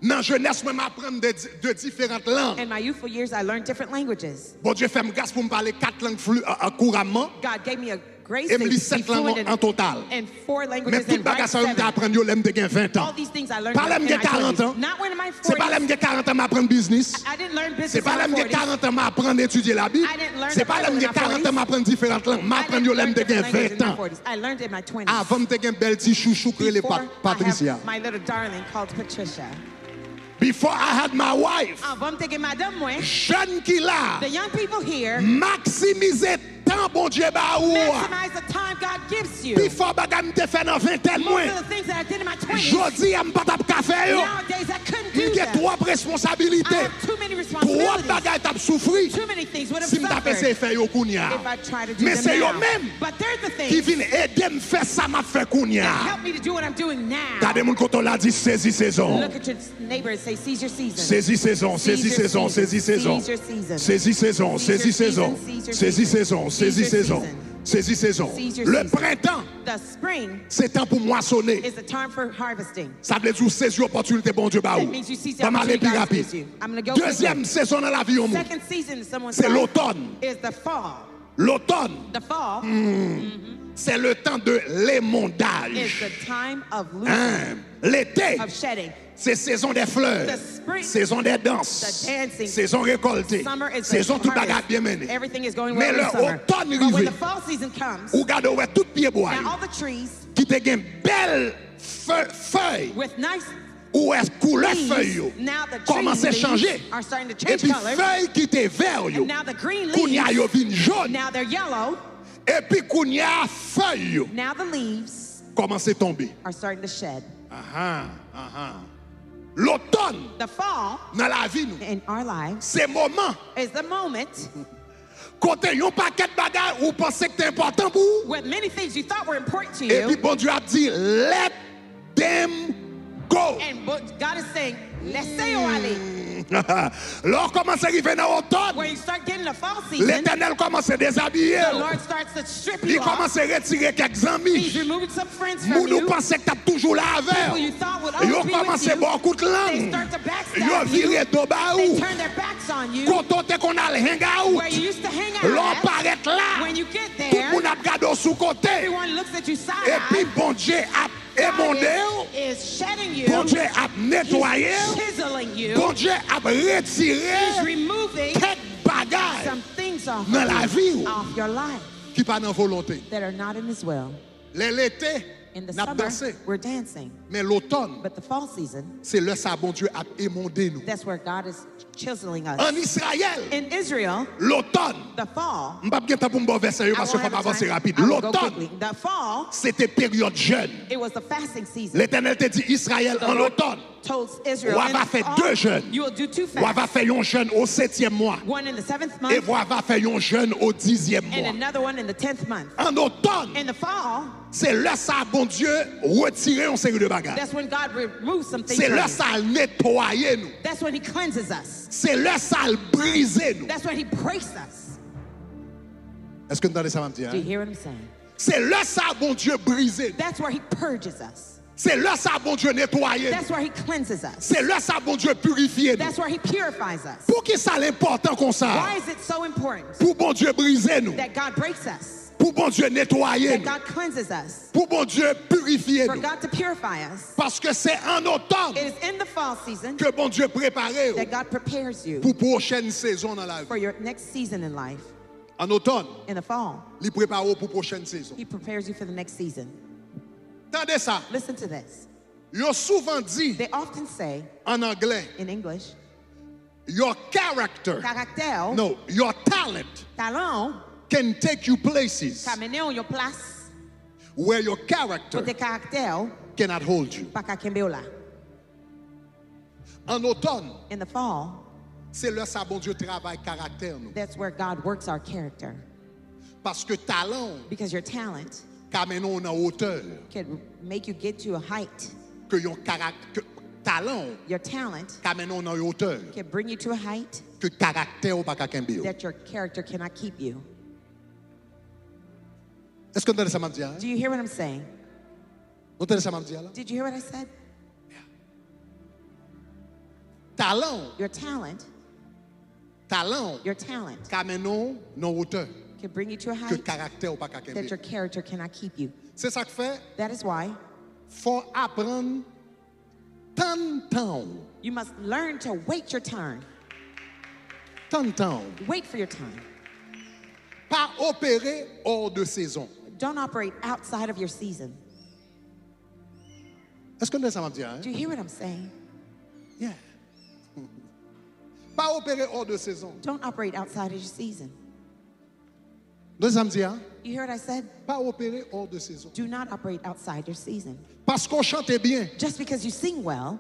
Dans jeunesse moi m'apprendre de différentes langues. In my youthful years, I learned different languages. Bon Dieu fait me grâce pour me parler 4 langues couramment. God gave me a grace Et to me be lit 7 langues fluent en total. in 4 Mais languages tout and bagage write ça me 7. apprendre yo l'aime de 20 ans. All these things I learned Pas in l'aime my de 40 ans. 20s. Not when in my C'est pas 40s. l'aime de 40 ans m'apprendre business. I didn't learn business C'est pas in l'aime my de 40s. 40 ans m'apprendre à étudier la Bible. I didn't learn C'est the pas Bible l'aime de in my 40 ans 40s. m'apprendre différentes langues. I M'apprendre didn't yo learn l'aime de different languages 20 in my ans. 40s. I learned in my 20s. Avant de gen bel ti chouchou que les Before I Patricia. have my little darling called Patricia. Before I had my wife. Avant de get madame moi, Jeune qui là. the young people here Maximiser temps bon Dieu ba ou. maximize the time God gives you. Before bagam te fait dans vingtaine Most moins. of the things that I did in my 20s, Jodi am pas tap café yo. nowadays I couldn't do Il y a that. trop I responsabilités. have too many Trop responsibilities. bagay tap souffri. Too many things would have Si m'ta pese suffered fait yo kounya. if I tried to do Mais them c'est yo now. même But they're the qui things vient aider me faire ça m'a fait that kounya. help me to do what I'm doing now. Gardez mon quand on l'a dit Sezi Sezon. Look at your neighbor and say, seize your season. Sezi Sezon, Sezi Sezon, Sezi Sezon. Seize your season. Sezi Sezon, Sezi Sezon. Sezi Sezon, Sezi Sezon. Sezi Sezon. Le printemps, The spring c'est temps pour moissonner. is the time for harvesting. Ça veut dire saisir opportunité bon Dieu ba That ou. means you seize the Pas mal opportunity plus God rapide. gives you. I'm going to go Deuxième saison dans la vie au monde, Second season in someone's c'est life l'automne. is the fall. L'automne, The fall c'est le temps de is l'émondage. the time of losing, L'été, of shedding. c'est saison des fleurs, The spring, saison des danses, the dancing. saison récoltée, Summer is saison the tout harvest. bagarre bien mené. Everything is going Mais well in le summer. automne But when arrivé, the fall season comes, ou gade ouais tout pied bois, now all the trees qui te gen belle feuille, with nice ou est couleur feuille leaves, yo, now the commence à trees changer. are starting to Et change puis colors. feuille qui te vert yo, And now the green kounya yo leaves, vin jaune. now they're yellow. Et puis kounya feuille yo, Now the leaves commence à tomber. are starting to shed. L'automne The fall dans la vie nous, in our lives c'est moment is the moment côté yon paquet de bagages ou pensez que c'est important pour vous. with many things you thought were important to Et puis you. bon Dieu a dit let them go. And what God is saying, laissez-yo aller. Lorsqu'on commence à arriver dans l'automne, Where you start getting the fall season, l'Éternel commence commence à déshabiller. The Lord starts to strip Il you commence off. à retirer quelques amis. He's removing some friends from Vous nous you. pensez que tu as toujours la People avec. you thought would Ils always ont be with commencé à you. boire coup de They langue. start to Ils ont backstab you. viré de bas They ou. turn their backs on you. Quand on qu'on a le hangout, Where you used to hang out l'on at. paraît là. When you get Tout le there, monde a regardé sous côté. everyone looks at you side Et puis eye. bon Dieu a émondé. God is shedding you. Bon Dieu a nettoyé. He's chiseling you. Bon Dieu a retiré He's removing quelques bagages some things off dans la vie of your life qui pas dans volonté. that are not in His will. L'été, In the n'a summer, dansé. we're dancing. Mais l'automne, But the fall season, c'est le ça bon Dieu a émondé nous. that's where God is chiseling us. En Israël, In Israel, l'automne, the fall, m'pas bien temps pour me verser I parce qu'il won't faut have avancer time. rapide. I will go L'automne, quickly. The fall, c'était période jeûne. it was the fasting season. L'Éternel te dit Israël The en Lord l'automne. told Israel, On in va the faire fall, 2 jeûnes. you will do 2 On va fasts. faire un jeûne au 7e mois. One in the 7th Et month on va faire un jeûne au 10e and mois. another one in the 10th month. En automne, In the fall, c'est là ça bon Dieu retirer une série de bagages. that's when God removes some things C'est from là you. ça nettoyer nous. That's when He cleanses us. C'est là ça briser nous. That's when He breaks us. Est-ce que vous entendez ça, me dire? Do you hear what I'm saying? C'est là ça bon Dieu briser. That's where He purges us. C'est là ça bon Dieu nettoyer. That's where He cleanses us. C'est là ça bon Dieu purifier nous. That's where He purifies us. Pour qui ça l'important comme ça? Why is it so important Pour bon Dieu briser nous. that God breaks us? Pour bon Dieu nettoyer That nous. God cleanses us? Pour bon Dieu purifier For nous. God to purify us? Parce que c'est en automne It is in the fall season que bon Dieu prépare that God prepares you pour prochaine saison dans la vie. for your next season in life. En automne, In the fall, il prépare pour prochaine saison. He prepares you for the next season. Attendez ça. Listen to this. Ils ont souvent dit They often say en anglais, in English, your character, caractère, no, your talent talent, can take you places kamene ou yon place, where your character kote caractère, cannot hold you. pa ka kembe ou la. En automne, In the fall, c'est là ça bon Dieu travaille caractère nous. that's where God works our character. Parce que talent Because your talent qu'amène en hauteur can make you get to a height. que yon caractère talent Your talent qu'amène en hauteur can bring you to a height que caractère ou pas kembe yo. that your character cannot keep you. Est-ce que vous entendez ça m'a dit? Do you hear what I'm saying? Vous entendez ça m'a dit là? Did you hear what I said? Talent, Your talent qu'amène en hauteur can bring you to a que height caractère ou pas kembe. that your character cannot keep you. C'est ça que fait That is why faut apprendre tant de temps. you must learn to wait your turn. Tant de temps. Wait for your time. Pas opérer hors de saison. Don't operate outside of your season. Est-ce que vous entendez ça m'a dit? Do you hear what I'm saying? Yeah. Pas opérer hors de saison. Don't operate outside of your season. Vous entendez ça m'a dit? You hear what I said? Pas opérer hors de saison. Do not operate outside your season. Parce qu'on chante bien, Just because you sing well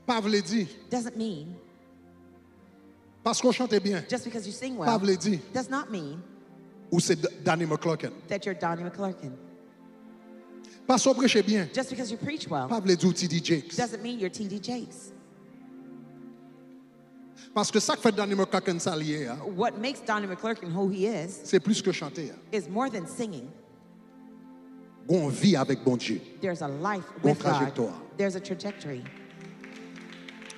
pas veut dire. doesn't mean, Parce qu'on chante bien, just because you sing pas well veut dire. does not mean Ou c'est Danny McClurkin. that you're Donnie McClurkin. Parce qu'on prêche bien, Just because you preach well pas veut dire TD Jakes. doesn't mean you're TD Jakes. Parce que ça que fait Danny McClurkin ça lié, What makes Donnie McClurkin who he is c'est plus que chanter. is more than singing. On vit avec bon Dieu. There's a life Bon with God. trajectoire. There's a trajectory.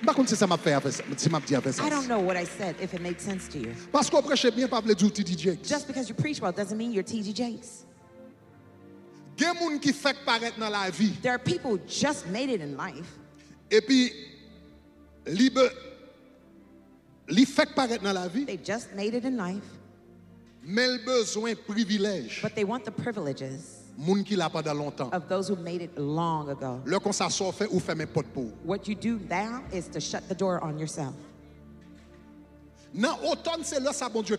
Par contre, si ça m'a fait avec ça, si m'a dit avec ça. I don't know what I said, if it made sense to you. Parce qu'on prêche bien, pas veut dire TD Jakes. Just because you preach well doesn't mean you're TD Jakes. Il y a des gens qui font paraître dans la vie. There are people who just made it in life, Et puis, li fait paraître dans la vie, they just made it in life, mais le besoin privilège. but they want the privileges Moun qui l'a pas dans longtemps. of those who made it long ago. Le qu'on s'assoit fait ou fait mes potes pour. What you do now is to shut the door on yourself. Dans automne, c'est là ça bon Dieu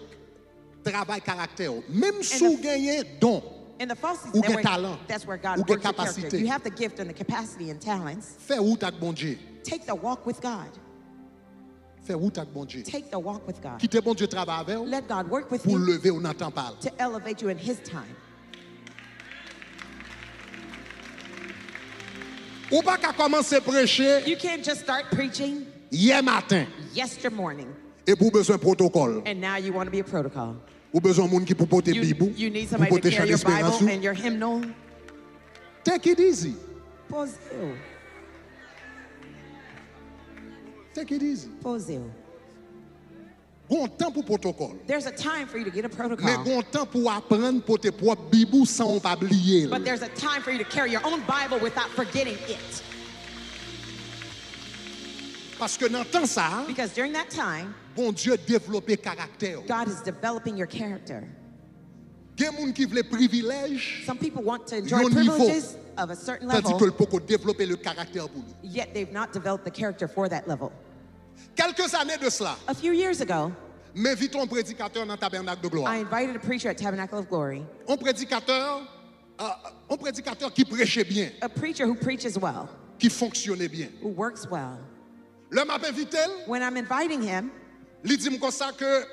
travail caractère. Même si vous gagnez don, In the fall season, Ou gen talent. that's where God Ou gen works your character. capacité. You have the gift and the capacity and talents. fais route avec bon Dieu. Take the walk with God. Fais route avec bon Dieu. Take the walk with God. Quittez bon Dieu travail avec vous Let God work with pour you lever ou n'entend pas. to elevate you in His time. Ou pas qu'à commencer à prêcher You can't just start preaching hier matin yesterday morning et pour besoin de protocole. and now you want to be a protocol. Ou besoin de monde qui pour porter Bible. You need somebody to carry your Bible and your hymnal. Take it easy. Pause. Take it easy. Pause. Bon temps pour protocole. There's a time for you to get a protocol. Mais bon temps pour apprendre porter propre Bible sans pas oublier. But there's a time for you to carry your own Bible without forgetting it. Parce que dans temps ça, because during that time, bon Dieu développer caractère. God is developing your character. Gen moun qui veut privilège. Some people want to enjoy privileges of a certain level. Tandis que le peut développer le caractère pour lui. Yet they've not developed the character for that level. Quelques années de cela. A few years ago, m'invite un prédicateur dans tabernacle de gloire. I invited a preacher at Tabernacle of Glory. Un prédicateur qui prêchait bien. A preacher who preaches well. Qui fonctionnait bien. Who works well. L'homme m'a invité. When I'm inviting him, il dit comme ça que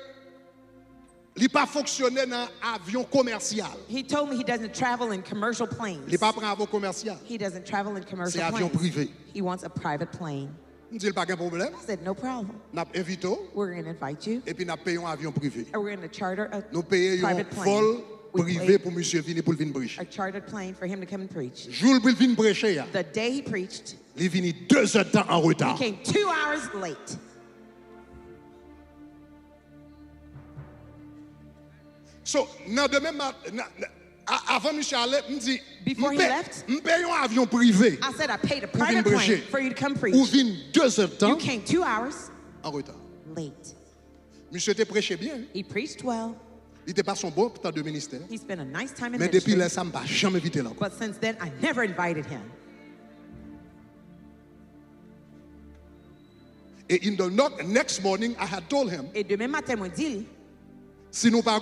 il pas fonctionner dans avion commercial. He told me he doesn't travel in commercial planes. Il pas prend avion commercial. He doesn't travel in commercial planes. C'est avion privé. He wants a private plane. Il dit pas de problème. I said no problem. N'a invité. We're going to invite you. Et puis n'a payé un avion privé. And we're going to charter a nous payons un vol privé pour monsieur venir pour venir prêcher. A chartered plane for him to come and preach. Jour pour venir prêcher. The day he preached, il venu 2 heures de temps en retard. He came 2 hours late. So, avant monsieur allait, me dit, before he left, me paye un avion privé. I said I paid a private plane for you to come preach. Ou vinn 2 heures de temps. You came 2 hours en retard. Late. Monsieur te prêché bien. He preached well. Il était pas son bon temps de ministère. He spent a nice time in mais ministry. depuis là, ça m'a jamais invité là. But since then, I never invited him. Et in the next morning, I had told him. Et demain matin, moi dit. Si nous pas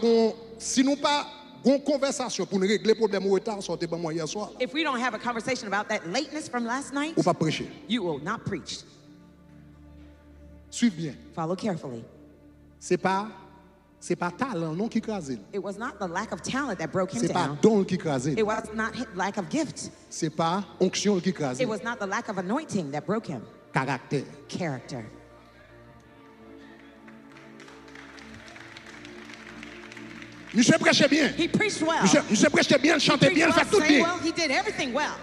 une conversation pour nous régler le problème au retard, sortez pas moi hier soir. If we don't have a conversation about that lateness from last night, ou pas prêcher. You will not preach. Suivez bien. Follow carefully. C'est pas talent non qui crase. It was not the lack of talent that broke him down. C'est pas don qui crase. It was not lack of gift. C'est pas onction qui crase. It was not the lack of anointing that broke him. Caractère. Character. Monsieur prêchait bien. He preached well. Monsieur prêchait bien, chantait bien, fait tout bien. Well, he did everything well.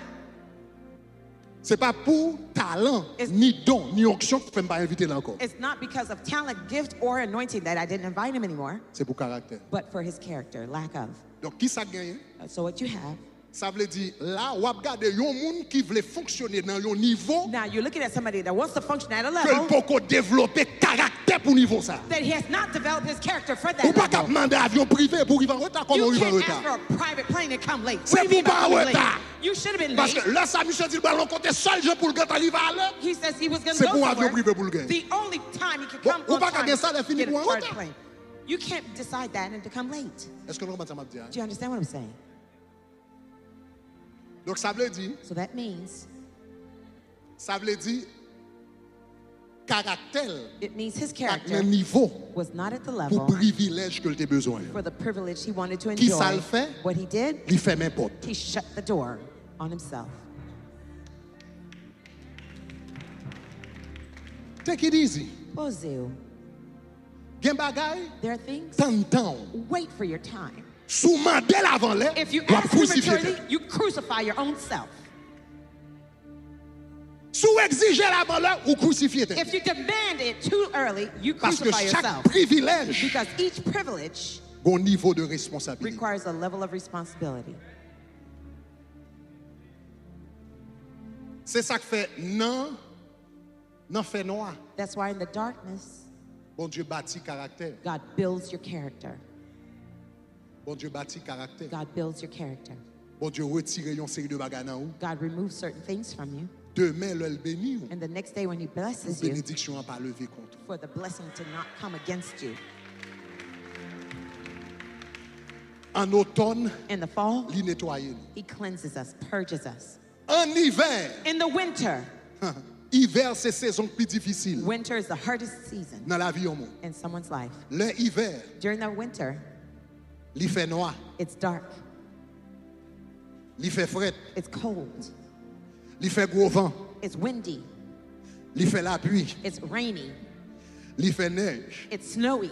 C'est pas pour talent, ni don, ni onction que je ne pas inviter là encore. It's not because of talent, gift, or anointing that I didn't invite him anymore. C'est pour caractère. But for his character, lack of. Donc qui ça gagne? So what you have? Ça veut dire là, on regarde un monde qui veut fonctionner dans un niveau. Now you're looking at somebody that wants to function at a level. Que peut développer caractère pour niveau ça. That he has not developed his character for that level. Ou pas qu'à demander avion privé pour arriver en retard comme on arrive en retard. You can't ask for a private plane and come late. C'est pour pas en retard. You should have been late. Parce que là, ça monsieur dit ballon côté seul je pour le gars arriver à l'heure. He says he was going to go somewhere. C'est pour avion privé pour le gars. The only time he could come on time. Ou pas ça fini pour en retard. You can't decide that and to come late. Est-ce que vous comprenez ça m'a dit? Do you understand what I'm saying? Donc ça veut dire. So that means. Ça veut dire caractère. It means his character niveau was not at the level. Pour privilège que il a besoin. For the privilege he wanted to enjoy. Qui ça le fait? What he did? Il ferme porte. He shut the door on himself. Take it easy. Pozu. Gen bagay. There are things. Tantan. Wait for your time. Sous mandel avant l'air. If you ask prematurely, you crucify your own self. Sous exiger avant l'air ou crucifier. If you demand it too early, you crucify yourself. Parce que chaque privilège. Because each privilege bon niveau de responsabilité. Requires a level of responsibility. C'est ça que fait non fait noir. That's why in the darkness, bon Dieu bâtit caractère. God builds your character. Bon Dieu bâtit caractère. God builds your character. Bon Dieu retire une série de bagages dans vous. God removes certain things from you. Demain le bénit. And the next day when he blesses you, bénédiction pas lever contre. For the blessing to not come against you. En automne, in the fall, il nettoie. He cleanses us, purges us. En hiver, in the winter, hiver c'est saison plus difficile. Winter is the hardest season dans la vie au monde. In someone's life. Le hiver, during the winter, il fait noir. It's dark. Il fait fret. It's cold. Il fait gros vent. It's windy. Il fait la pluie. It's rainy. Il fait neige. It's snowy.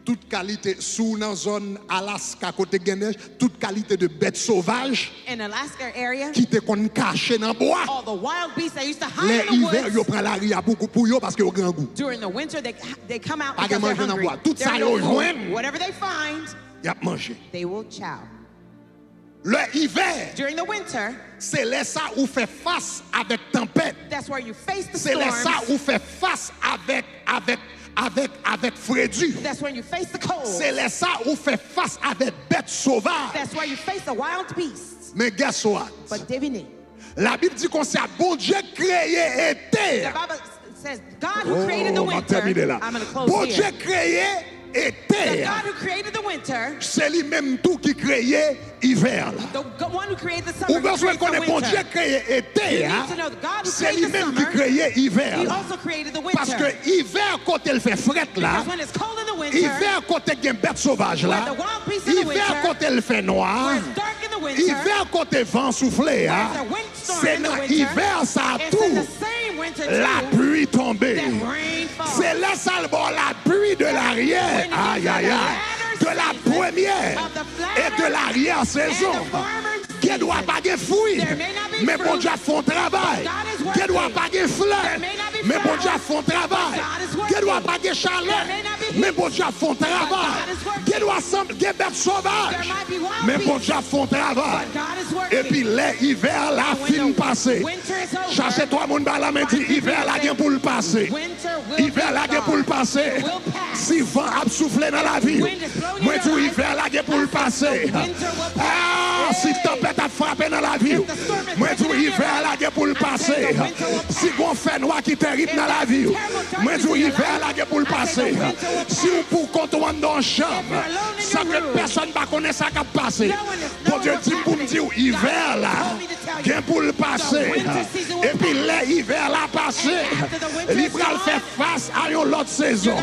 toute qualité sous dans zone Alaska côté neige, toute qualité de bêtes sauvages in Alaska area, qui te qu'on caché dans bois. all the wild beasts that used to hide Les in the hivers woods. yo prend la ria beaucoup pour yo parce que au grand goût. During the winter, they come out Pas because they're manger dans hungry. bois. Tout ça They're yo no food. joine. Whatever they find, Y a manger. they will chow. Le hiver, During the winter, c'est là ça où fait face avec tempête. that's where you face the C'est là ça storms. où fait face avec frédu. That's when you face the cold. C'est là ça où fait face avec bêtes sauvages. That's where you face the wild beasts. Mais guess what? But devinez, La Bible dit qu'on sait bon Dieu créé été. the Bible says God who created the winter. I'm going to close Bon here. Dieu créé The été. God who created the winter, C'est lui-même tout qui créé hiver. the one who created the Ou summer, who besoin created qu'on the ait bon Dieu winter. créé été. You need to know the God who C'est created the lui-même qui summer, créé hiver. He also created the Parce winter. que hiver quand elle fait fret là, Because when it's cold in the winter, hiver quand elle y a une bête sauvage where là, the wild beasts in the hiver winter, quand elle fait noir, where it's dark in the winter, hiver quand elle vent souffler, where it's a windstorm c'est in the dans winter, hiver ça it's tout. in the same winter La too, pluie tombée. that rain falls. C'est là ça le bon, la pluie de l'arrière. Aïe aïe aïe. De la première et de l'arrière-saison. Qui doit pas de fruits. Mais bon Dieu font travail. Qui doit pas de fleurs. Mais bon Dieu font travail. Qui doit pas de chaleur. Mais bon Dieu font travail. Qui doit sembler des bêtes sauvages. Mais bon Dieu font travail. Et puis l'hiver la fin passé. Cherchez toi mon balam dit hiver la gain pour le passer. Hiver la gain pour le passer. Si vent a soufflé dans la vie. Moi tout hiver la gain pour le passer. Ah, si tempête a frappé dans la vie. Moi tout hiver la gain pour le passer. Si on fait noir qui terrible dans la vie. Moi tout hiver la gain pour le passer. Si on pour compter dans chambre, sans que personne ne connaisse ça qui a passé. Bon Dieu dit pour me dire hiver là, gain pour le passer. Et puis l'hiver là passé, il va faire face à une autre saison.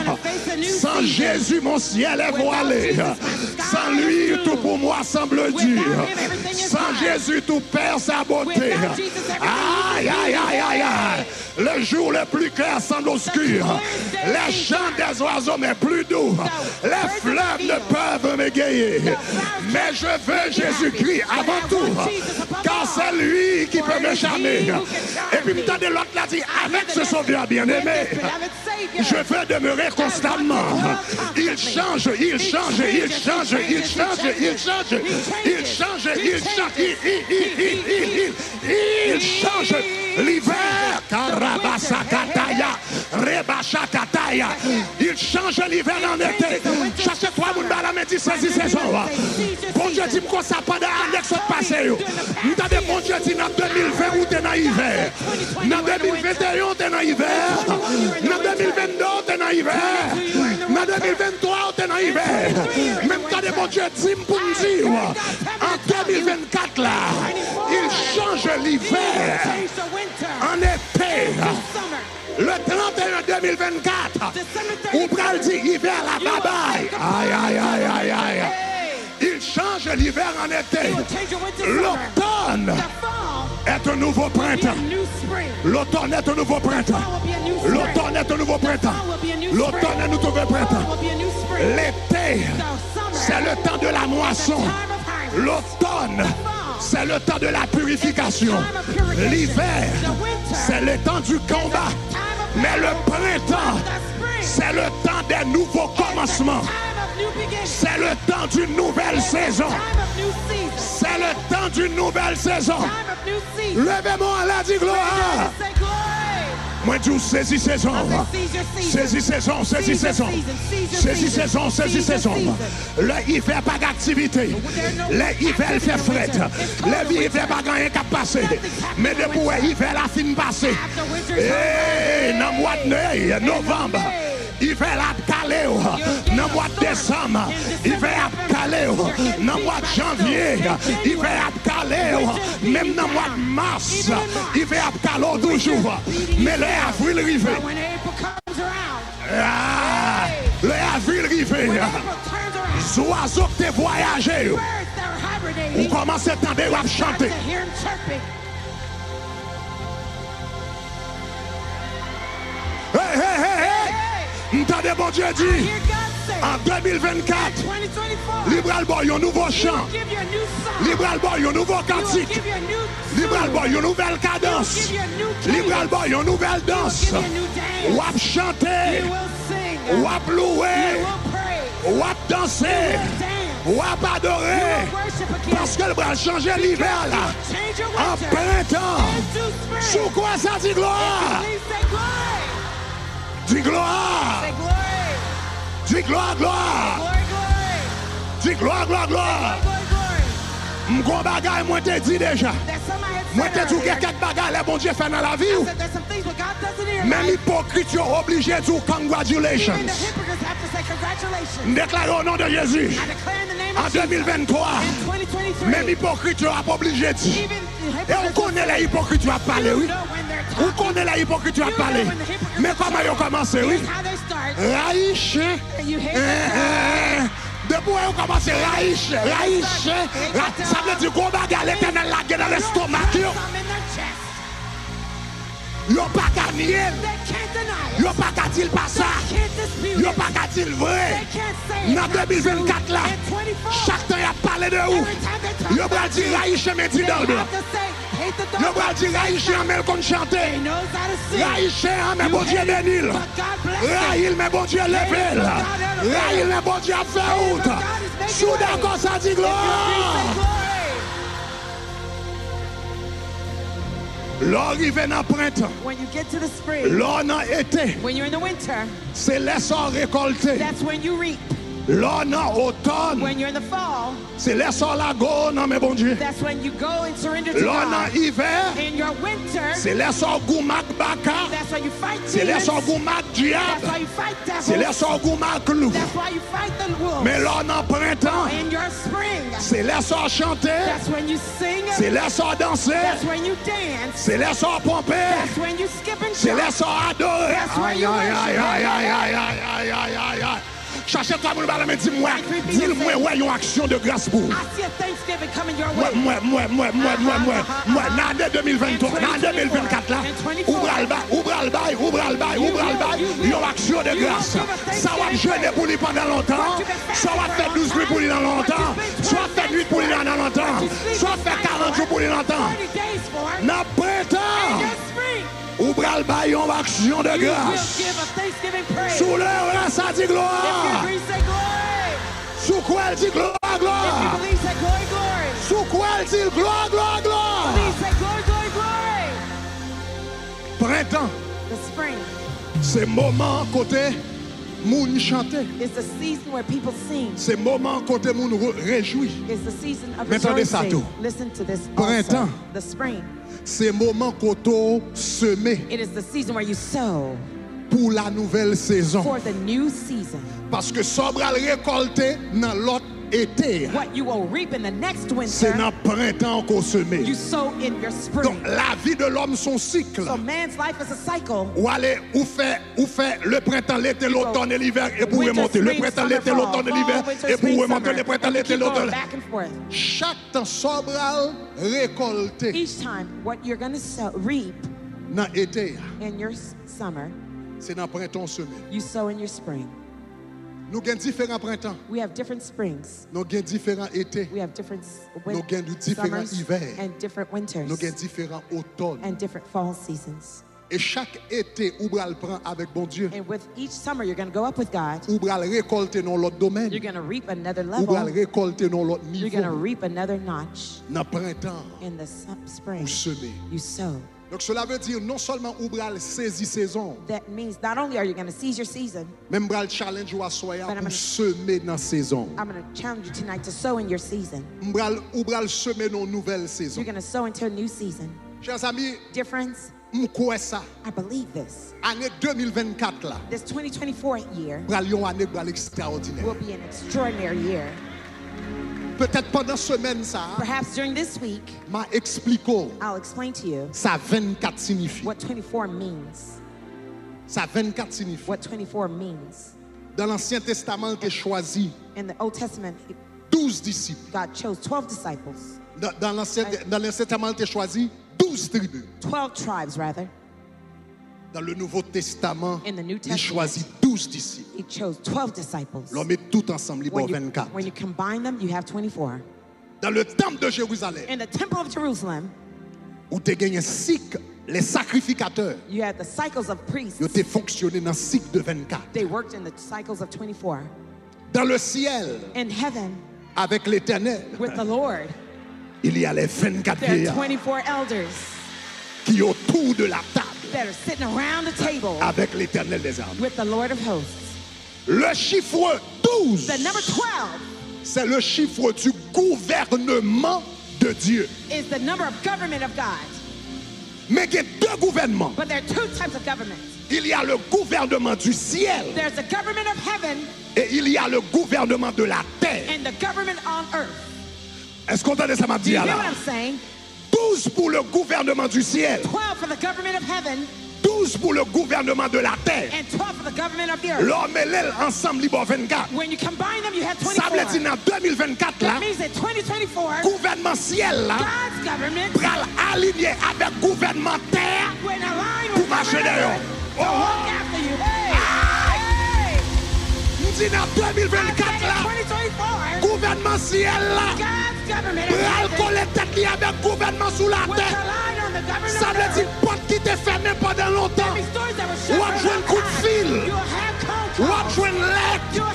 Sans Jésus, mon ciel est voilé. Sans lui, tout pour moi semble dur. Sans Jésus, tout perd sa beauté. Aïe, aïe, aïe, aïe, aïe. Le jour le plus clair semble obscur. Les chants des oiseaux, mais plus doux. Les fleuves ne peuvent m'égayer. Mais je veux Jésus-Christ avant tout. Car c'est lui qui peut me charmer. Et puis, putain de l'autre l'a dit, avec ce sauveur bien-aimé, je veux demeurer constamment. Il change, il change, il change, il change, il change, il change, il change, il change. L'hiver, Karabasakataya, Rebashakataya, il change l'hiver en été. Cherchez-toi, mon balam dit Sezi Sezon. Bon Dieu dit quoi ça pendant l'année qui passé. Nous avons bon Dieu dit dans 2020 ou t'es dans l'hiver. Dans 2021 t'es dans l'hiver. Dans 2022 t'es dans l'hiver. Dans 2023 t'es dans l'hiver. Même quand bon Dieu dit pour nous dire, en 2024 là, il change l'hiver en été. Le 31 2024, on va dire hiver la babaye. Aïe, aïe, aïe, aïe, aïe. Il change l'hiver en été. L'automne est un nouveau printemps. L'automne est un nouveau printemps. L'automne est un nouveau printemps. L'automne est un nouveau printemps. L'été, c'est le temps de la moisson. L'automne, c'est le temps de la purification. L'hiver, c'est le temps du combat. Mais le printemps, c'est le temps des nouveaux commencements. C'est le temps d'une nouvelle saison. C'est le temps d'une nouvelle saison. Levez-moi à la dit gloire. Moi, je Sezi Sezon. Sezi Sezon, Sezi Sezon. Sezi Sezon, Sezi Sezon. Le hiver pas d'activité. Le hiver fait fret. Le hiver pas gagné qu'à passer. Mais depuis l'hiver la fin passée. Et dans le mois de novembre. Hiver a calé. Dans le mois de décembre. Hiver a calé. Dans le mois de janvier. Hiver a calé. Même dans le mois de mars. Hiver a calé toujours. Mais le avril rivé. Ah, le avril rivé. Oiseaux qui te voyagé. Ou commence à entendre à chanter. Hey, hey, hey, hey. Entendez bon Dieu dit. En 2024, Libral Boy, un nouveau chant. Libral Boy, un nouveau cantique. Libral Boy, une nouvelle cadence. Libral Boy, une nouvelle danse. Wap chanter, wap louer, wap danser, wap adorer. Parce que le bras change l'hiver là. En printemps. Sous quoi ça dit gloire? Dis gloire. Dis gloire, gloire. Dis gloire, gloire, gloire. M'gon bagay, moi te dit déjà. Moi te dis que quelques bagages les bon Dieu fait dans la vie. Même hypocrite sont obligés de dire congratulations. Déclare au nom de Jésus. En 2023, même hypocrite sont obligés de dire. Et on connaît les hypocrites qui vont parler, oui. On connaît les hypocrites qui vont parler. Mais comment ils ont commencé, oui? Raïche. Depuis où on commence à raïche. Ça veut dire qu'on va garder l'éternel lagué dans l'estomac. Ils n'ont pas qu'à nier. Ils n'ont pas qu'à dire pas ça. Ils n'ont pas qu'à dire vrai. Dans 2024 là, chaque temps il a parlé de où. Ils ont pas dit raïche mais dit dans le dos. Ils ont pas dit raïche mais qu'on chante. Raïche mais bon Dieu bénil. Raïl mais bon Dieu levé. Raïl mais bon Dieu fait route. Sous d'accord ça dit gloire. L'arrivée dans le printemps, l'on a été, c'est l'essor récolté. L'on a automne, c'est l'essor la go, non mais bon Dieu. L'on a hiver, c'est l'essor goumak baka, c'est l'essor goumak diable, c'est l'essor goumak loup. Mais l'on a printemps, c'est l'essor chanter, c'est l'essor danser, c'est l'essor pomper, c'est l'essor adorer. Aïe, aïe, aïe, aïe, aïe, aïe, aïe, aïe, aïe, aïe. Cherchez-toi pour le ballon, mais dis-moi, ouais, une action de grâce pour. Moi, dans 2023, dans 2024 là, ouvre le bail, une action de grâce. Ça va jeûner pour lui pendant longtemps, soit va faire 12 nuits pour lui dans longtemps, soit faire 8 pour lui dans longtemps, soit faire 40 jours pour lui longtemps. N'a printemps. Ouvre le bail en action de grâce. Sous l'heure, ça dit gloire. Sous quoi elle dit gloire, gloire. Sous quoi elle dit gloire, gloire, gloire. Printemps. C'est moment côté moun chanter. C'est moment côté moun réjouit. Mais attendez ça tout. Printemps. C'est moment qu'on semer. It is the season where you sow pour la nouvelle saison. for the new season. Parce que sobral récolter dans l'autre été. What you will reap in the next C'est winter, dans printemps qu'on semer. you sow in your spring. Donc la vie de l'homme son cycle. So man's life is a cycle. Ou fait le printemps, l'été, l'automne et l'hiver et pour remonter. Le printemps, l'été, l'automne et l'hiver et pour remonter. Le printemps, l'été, l'automne. Back and forth. Chaque temps sobral récolter Each time, what you're going to reap dans été, in your summer, c'est dans printemps semer. you sow in your spring. Nous avons différents printemps. We have different springs. Nous avons différents étés. We have different Nous avons différents summers hivers. and different winters Nous avons différents automnes. and different fall seasons. Et chaque été, ou bral prend avec bon Dieu. And with each summer, you're going to go up with God. Ou bral récolter dans l'autre domaine. You're going to reap another Ou bral level. récolter dans l'autre You're going to niveau. reap another notch. Dans printemps, In the spring, ou semer. you sow. Donc cela veut dire non seulement ou bral Sezi Sezon, That means not only are you going to seize your season, même bral challenge ou assoya But I'm pour gonna- semer dans saison. I'm going to challenge you tonight to sow in your season. Ou bral semer dans nouvelle saison. You're going to sow into a new season. Chers amis, Dear friends, m'koué ça. I believe this. Année 2024 là, This 2024 year bral yon année bral extraordinaire. will be an extraordinary year. Peut-être pendant semaine ça, Perhaps during this week, m'a expliqué I'll explain to you ça 24 signifie. what 24 means. Ça 24 signifie. What 24 means. Dans l'Ancien Testament, il a choisi In the Old Testament, 12 disciples. God chose 12 disciples, Dans l'Ancien Testament, il a choisi 12 tribus. 12 tribes rather. Dans le Nouveau Testament, In the New il Testament, choisit 12 12 disciples. He chose 12 disciples. L'on met tout ensemble, il y a 24. When you combine them, you have 24. Dans le temple de Jérusalem, in the temple of Jerusalem, où tu gagné cycle, les sacrificateurs, you had the cycles of priests. Ils ont fonctionné dans le cycle de 24. They worked in the cycles of 24. Dans le ciel, in heaven, avec l'Éternel, with the Lord, il y a les 24 vieillards 24 elders qui autour de la table that are sitting around the table avec l'Éternel des armées. with the Lord of hosts. Le chiffre 12, the number 12, c'est le chiffre du gouvernement de Dieu. Is the number of government of God. Mais il y a deux gouvernements. But there are two types of governments. Il y a le gouvernement du ciel. There's the government of heaven. Et il y a le gouvernement de la terre. And the government on earth. Est-ce qu'on entend ça m'a dit là? 12 pour le gouvernement du ciel. 12 for the government of heaven. 12 pour le gouvernement de la terre. And 12 for the government of the earth. L'homme et l'aile ensemble, libre 24. When you combine them, you have 24. Ça veut dire dans 2024 là, that means that 2024, gouvernement ciel là, God's government, pral aligné avec gouvernement terre pour marcher derrière. Oh, walk after you. Hey, nous disons dans 2024 là, 2024, gouvernement ciel là, God's government, pral coller tête avec gouvernement sous la terre. Ça veut dire porte qui t'est fermée pendant longtemps. Ou à jouer un coup de fil. Ou à jouer une lettre.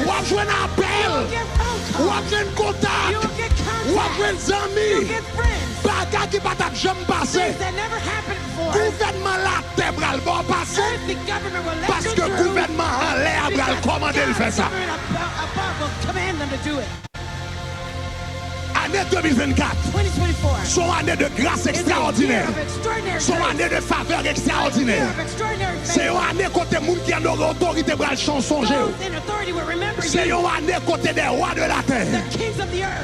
Ou à jouer un appel. Ou à jouer un contact. Ou à jouer un ami. Bagarre qui va t'être jamais passé. Gouvernement la terre va le passer. Parce que gouvernement en l'air va le commander de faire ça. Année 2024, son année de grâce extraordinaire, son année de faveur extraordinaire. C'est une année côté monde qui a l'autorité pour le changer. C'est une année côté des rois de la terre.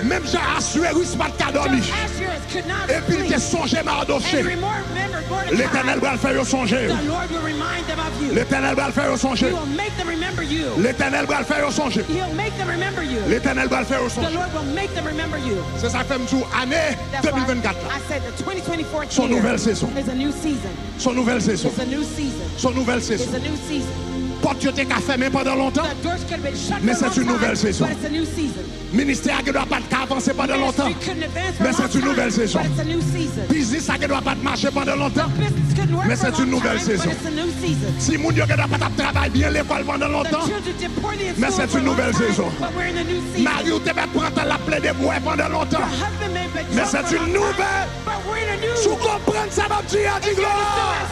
Même j'ai assuré pas de dormi. Et puis il te songé Mardoché. L'Éternel va le faire songer. L'Éternel va le faire songer. L'Éternel va le faire songer. L'Éternel va le faire songer. C'est ça que fait année 2024. Son nouvelle saison. Son nouvelle saison. Son nouvelle saison. Porte qui a fermé pendant longtemps, mais c'est une nouvelle saison. Ministère qui ne doit pas avancer pendant longtemps, mais c'est une nouvelle saison. Business qui ne doit pas marcher pendant longtemps, mais c'est une nouvelle saison. Si mon Dieu ne doit pas travailler bien l'école pendant longtemps, mais c'est une nouvelle saison. Marie ou te va prendre la plaie de bois pendant longtemps, mais c'est une nouvelle. Si vous comprenez ça, va dire gloire.